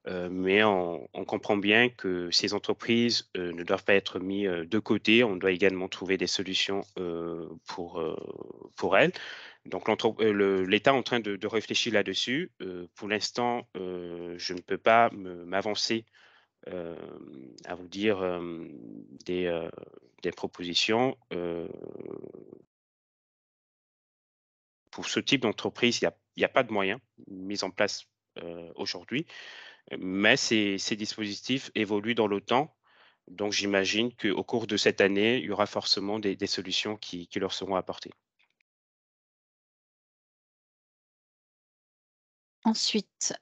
mais on comprend bien que ces entreprises, ne doivent pas être mis, de côté. On doit également trouver des solutions, pour elles. Donc l'État est en train de réfléchir là-dessus. Pour l'instant, je ne peux pas m'avancer, à vous dire, des propositions. Pour ce type d'entreprise, il y a pas de moyens mis en place, aujourd'hui, mais ces dispositifs évoluent dans le temps. Donc j'imagine qu'au cours de cette année, il y aura forcément des solutions qui leur seront apportées. Ensuite,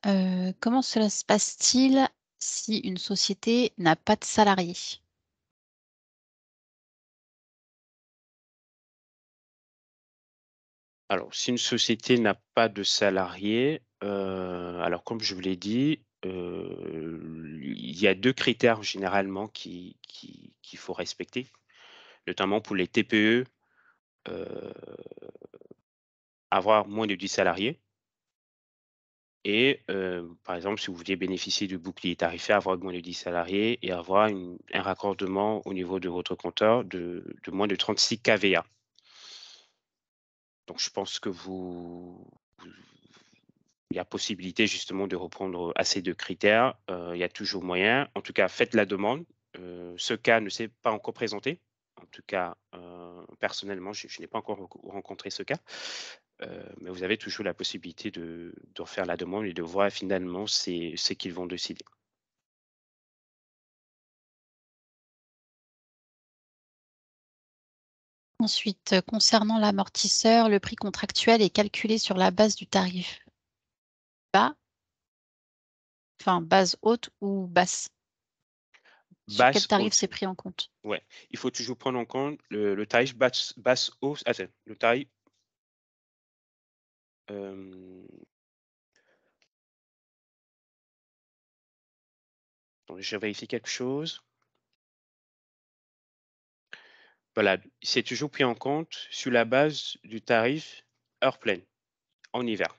comment cela se passe-t-il si une société n'a pas de salariés? Alors si une société n'a pas de salariés, alors comme je vous l'ai dit, il y a 2 critères généralement qu'il faut respecter, notamment pour les TPE, heu, avoir moins de 10 salariés. Et par exemple, si vous vouliez bénéficier du bouclier tarifaire, avoir moins de 10 salariés et avoir un raccordement au niveau de votre compteur de moins de 36 kVA. Donc je pense que il y a possibilité justement de reprendre à ces 2 critères, il y a toujours moyen. En tout cas, faites la demande. Ce cas ne s'est pas encore présenté. En tout cas, personnellement, je n'ai pas encore rencontré ce cas. Mais vous avez toujours la possibilité de refaire la demande et de voir finalement c'est ce qu'ils vont décider. Ensuite, concernant l'amortisseur, le prix contractuel est calculé sur la base du tarif bas enfin base haute ou basse? Sur quel Basse tarif haute. c'est pris en compte? Ouais, il faut toujours prendre en compte le tarif basse hausse. Attends, le tarif. Attendez, je vérifie quelque chose. Voilà, c'est toujours pris en compte sur la base du tarif heure pleine en hiver.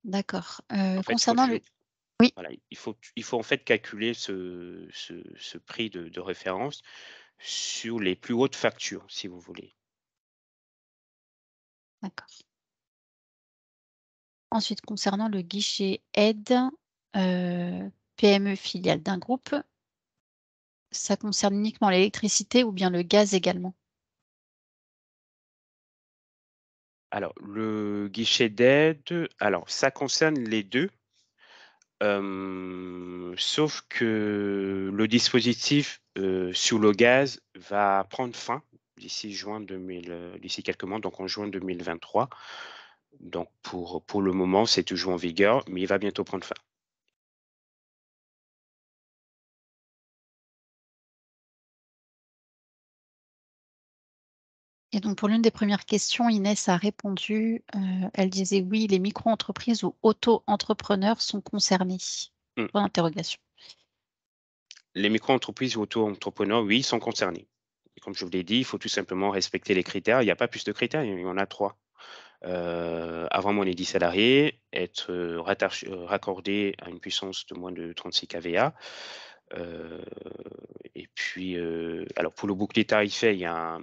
D'accord. En fait, il faut Concernant toujours le oui, voilà, il faut en fait calculer ce prix de référence sur les plus hautes factures, si vous voulez. d'accord. Ensuite, concernant le guichet aide, PME filiale d'un groupe, ça concerne uniquement l'électricité ou bien le gaz également? Alors, le guichet d'aide, alors ça concerne les 2, sauf que le dispositif, sur le gaz va prendre fin d'ici quelques mois, donc en juin 2023. Donc pour le moment, c'est toujours en vigueur, mais il va bientôt prendre fin. Et donc pour l'une des premières questions, Inès a répondu, elle disait: «Oui, les micro-entreprises ou auto-entrepreneurs sont concernés». Mmh. Point d'interrogation. Les micro-entreprises ou auto-entrepreneurs, oui, sont concernés. Et comme je vous l'ai dit, il faut tout simplement respecter les critères. Il n'y a pas plus de critères, il y en a 3. Avoir moins de 10 salariés, être, raccordé à une puissance de moins de 36 kVA. Et puis, alors pour le bouclier tarifaire, il y a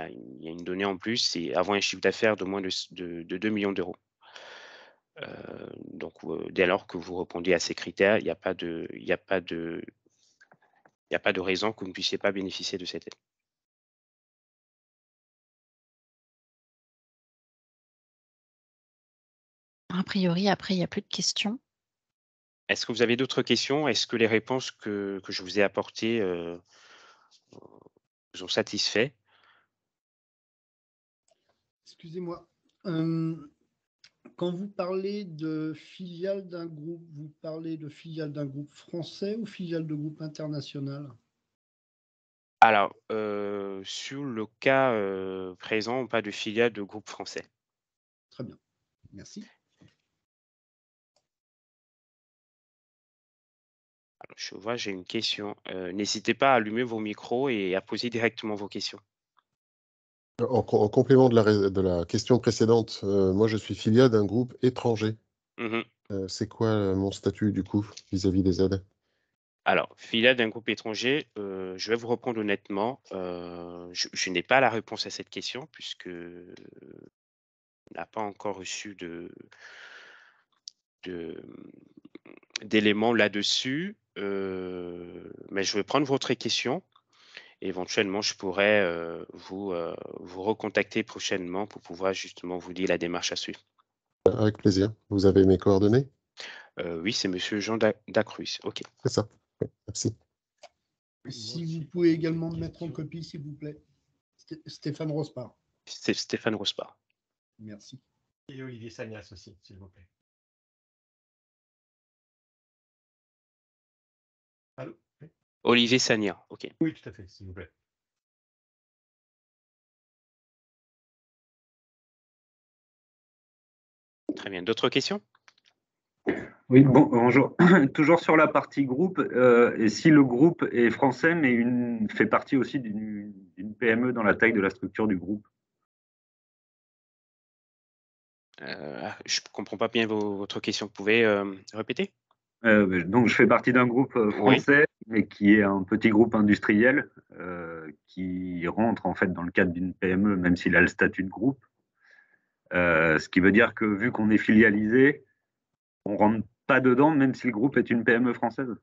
une donnée en plus, c'est avoir un chiffre d'affaires de moins de 2 millions d'euros. Donc, dès lors que vous répondez à ces critères, il y a pas de raison que vous ne puissiez pas bénéficier de cette aide. A priori, après, il n'y a plus de questions. Est-ce que vous avez d'autres questions? Est-ce que les réponses que je vous ai apportées, vous ont satisfait? Excusez-moi. Quand vous parlez de filiale d'un groupe, vous parlez de filiale d'un groupe français ou filiale de groupe international? Alors, sur le cas, présent, pas de filiale de groupe français. Très bien. Merci. Alors je vois, j'ai une question. N'hésitez pas à allumer vos micros et à poser directement vos questions. En complément de la question précédente, moi je suis filiale d'un groupe étranger. Mmh. C'est quoi mon statut du coup vis-à-vis des aides? Alors, filiale d'un groupe étranger, je vais vous répondre honnêtement, je n'ai pas la réponse à cette question puisque on n'a pas encore reçu de, d'éléments là-dessus, mais je vais prendre votre question. Éventuellement, je pourrais, vous recontacter prochainement pour pouvoir justement vous dire la démarche à suivre. Avec plaisir. Vous avez mes coordonnées? Oui, c'est monsieur Jean Dacruz. OK. C'est ça. Oui, merci. Si vous pouvez également me mettre en copie, s'il vous plaît. Stéphane Rospard. C'est Stéphane Rospard. Merci. Et Olivier Sagnas aussi, s'il vous plaît. Allô? Oui. Olivier Sagna, OK. Oui, tout à fait, s'il vous plaît. Très bien. D'autres questions? Oui, bonjour. Toujours sur la partie groupe, et si le groupe est français, mais fait partie aussi d'une PME dans la taille de la structure du groupe? Je ne comprends pas bien votre question. Vous pouvez, répéter? Donc, je fais partie d'un groupe Oui. français, mais qui est un petit groupe industriel qui rentre en fait dans le cadre d'une PME, même s'il a le statut de groupe. Ce qui veut dire que vu qu'on est filialisé, on ne rentre pas dedans, même si le groupe est une PME française.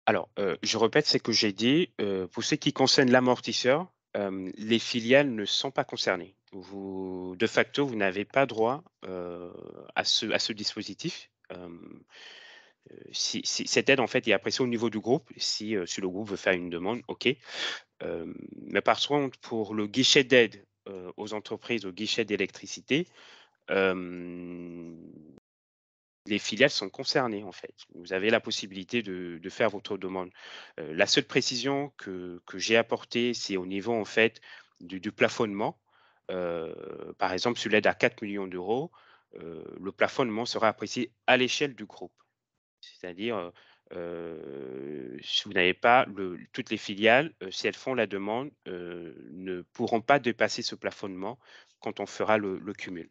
Alors, je répète ce que j'ai dit, pour ce qui concerne l'amortisseur, les filiales ne sont pas concernées. De facto, vous n'avez pas droit, à ce dispositif. si cette aide, en fait, et après ça, au niveau du groupe, si le groupe veut faire une demande, OK. Mais par contre, pour le guichet d'aide, aux entreprises, au guichet d'électricité, hem, les filiales sont concernées, en fait. Vous avez la possibilité de faire votre demande. La seule précision que j'ai apportée, c'est au niveau, en fait, du plafonnement. Par exemple, sur l'aide à 4 millions d'euros, le plafonnement sera apprécié à l'échelle du groupe. C'est-à-dire, si vous n'avez pas toutes les filiales, si elles font la demande, ne pourront pas dépasser ce plafonnement quand on fera le cumul.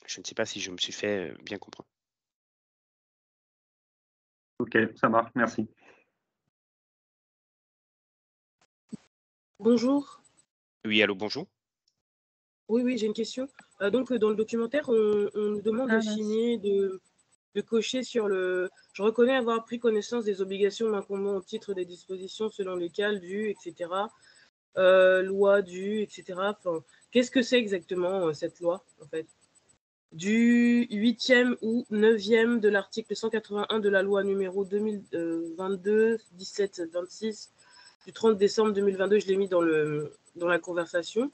Je ne sais pas si je me suis fait, bien comprendre. Ok, ça marche, merci. Bonjour. Oui, allô, bonjour? Oui, j'ai une question. Donc, dans le documentaire, on nous demande de signer, de cocher sur le « Je reconnais avoir pris connaissance des obligations m'incombant au titre des dispositions selon lesquelles du, etc. Loi du, etc. » Enfin, qu'est-ce que c'est exactement cette loi, en fait? Du 8e ou 9e de l'article 181 de la loi numéro 2022-1726 du 30 décembre 2022, je l'ai mis dans la conversation.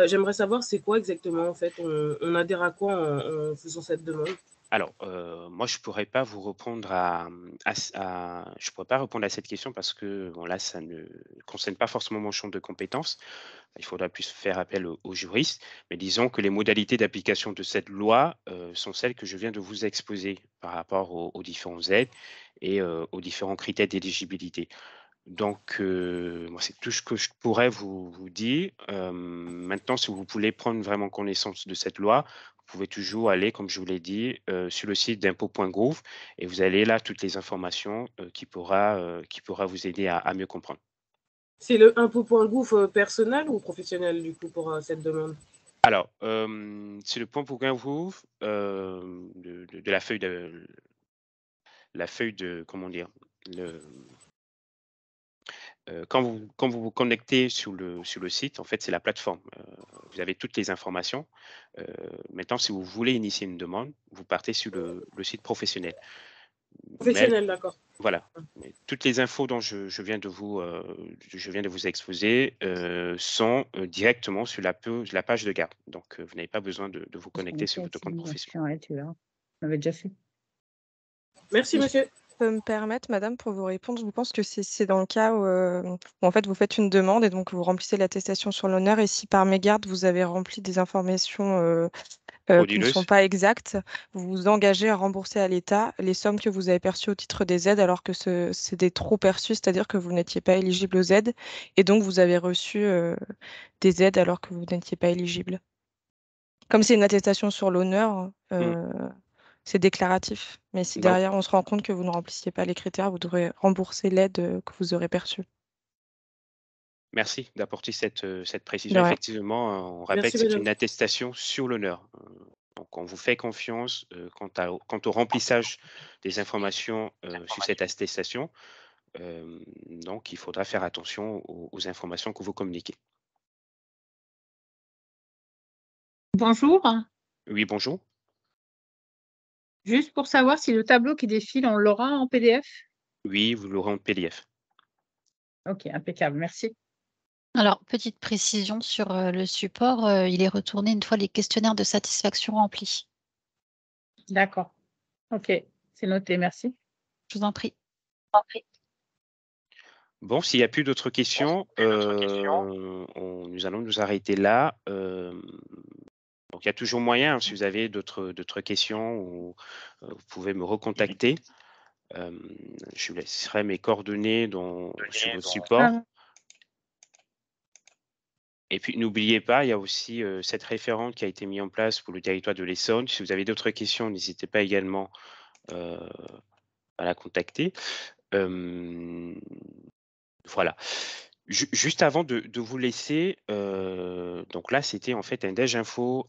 J'aimerais savoir c'est quoi exactement, en fait, on adhère à quoi en faisant cette demande? Alors, moi, je pourrais pas vous répondre je pourrais pas répondre à cette question parce que, bon, là, ça ne concerne pas forcément mon champ de compétences. Il faudra plus faire appel aux juristes. Mais disons que les modalités d'application de cette loi, sont celles que je viens de vous exposer par rapport aux différentes aides et aux différents critères d'éligibilité. Donc, moi, c'est tout ce que je pourrais vous dire. Maintenant, si vous voulez prendre vraiment connaissance de cette loi, vous pouvez toujours aller, comme je vous l'ai dit, sur le site d'impôts.gouv et vous allez là toutes les informations, qui pourra vous aider à mieux comprendre. C'est le impôt.gouv personnel ou professionnel, du coup, pour cette demande? Alors, c'est le point pour gouv, de la feuille de comment dire? Le quand vous connectez sur le site, en fait, c'est la plateforme. Vous avez toutes les informations. Maintenant, si vous voulez initier une demande, vous partez sur le site professionnel. Mais Professionnel, d'accord. voilà, mais toutes les infos dont je viens de vous exposer, sont, directement sur la page de garde. Donc, vous n'avez pas besoin de vous connecter sur votre compte professionnel. Ouais, tu verras. On l'avait déjà fait. Merci, Si je monsieur. peux me permettre, madame, pour vous répondre, je pense que c'est dans le cas où en fait, vous faites une demande et donc vous remplissez l'attestation sur l'honneur et si par mégarde, vous avez rempli des informations, qui ne sont Frauduleuse? pas exactes, vous vous engagez à rembourser à l'État les sommes que vous avez perçues au titre des aides alors que c'est des trop perçus, c'est-à-dire que vous n'étiez pas éligible aux aides et donc vous avez reçu des aides alors que vous n'étiez pas éligible. Comme c'est une attestation sur l'honneur, Mmh. c'est déclaratif. Mais si Donc derrière on se rend compte que vous ne remplissiez pas les critères, vous devrez rembourser l'aide que vous aurez perçue. merci d'apporter cette De précision. rien. Effectivement, on rappelle Merci, que c'est madame. une attestation sur l'honneur. Donc on vous fait confiance, quant au remplissage des informations, sur cette attestation. Donc il faudra faire attention aux informations que vous communiquez. Bonjour. Oui, bonjour? Juste pour savoir si le tableau qui défile, on l'aura en PDF? Oui, vous l'aurez en PDF. OK, impeccable, merci. Alors, petite précision sur, le support, il est retourné une fois les questionnaires de satisfaction remplis. D'accord. OK, c'est noté, merci. Je vous en prie. Bon, s'il n'y a plus d'autres questions, nous allons nous arrêter là. Donc il y a toujours moyen, hein, si vous avez d'autres questions ou, vous pouvez me recontacter. Je vous laisserai mes coordonnées sur votre support. Ah, Et puis n'oubliez pas, il y a aussi, cette référente qui a été mise en place pour le territoire de l'Essonne. Si vous avez d'autres questions, n'hésitez pas également, heu, à la contacter. Hem, voilà. Juste avant de vous laisser, donc là, c'était en fait un déj info,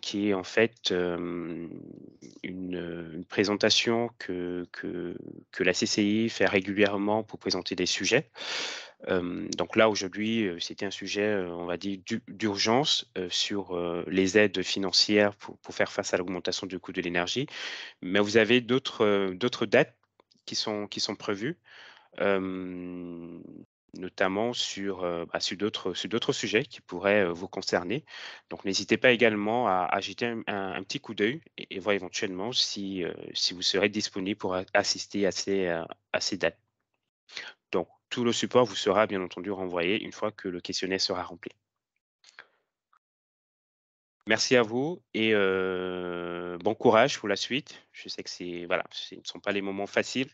qui est en fait, une présentation que la CCI fait régulièrement pour présenter des sujets. Donc là, aujourd'hui, c'était un sujet, on va dire, d'urgence sur les aides financières pour faire face à l'augmentation du coût de l'énergie. Mais vous avez d'autres dates qui sont prévues, notamment sur d'autres sujets qui pourraient vous concerner. Donc n'hésitez pas également à jeter un petit coup d'œil et voir éventuellement si vous serez disponible pour assister à ces dates. Donc tout le support vous sera bien entendu renvoyé une fois que le questionnaire sera rempli. Merci à vous et bon courage pour la suite. Je sais que ce ne sont pas les moments faciles,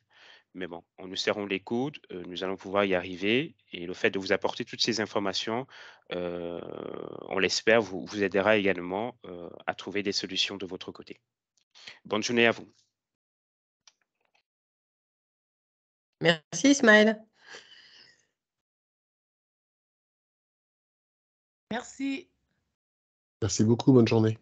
mais bon, en nous serrons les coudes, nous allons pouvoir y arriver et le fait de vous apporter toutes ces informations, on l'espère, vous aidera également, à trouver des solutions de votre côté. Bonne journée à vous. Merci Ismaël. Merci. Merci beaucoup, bonne journée.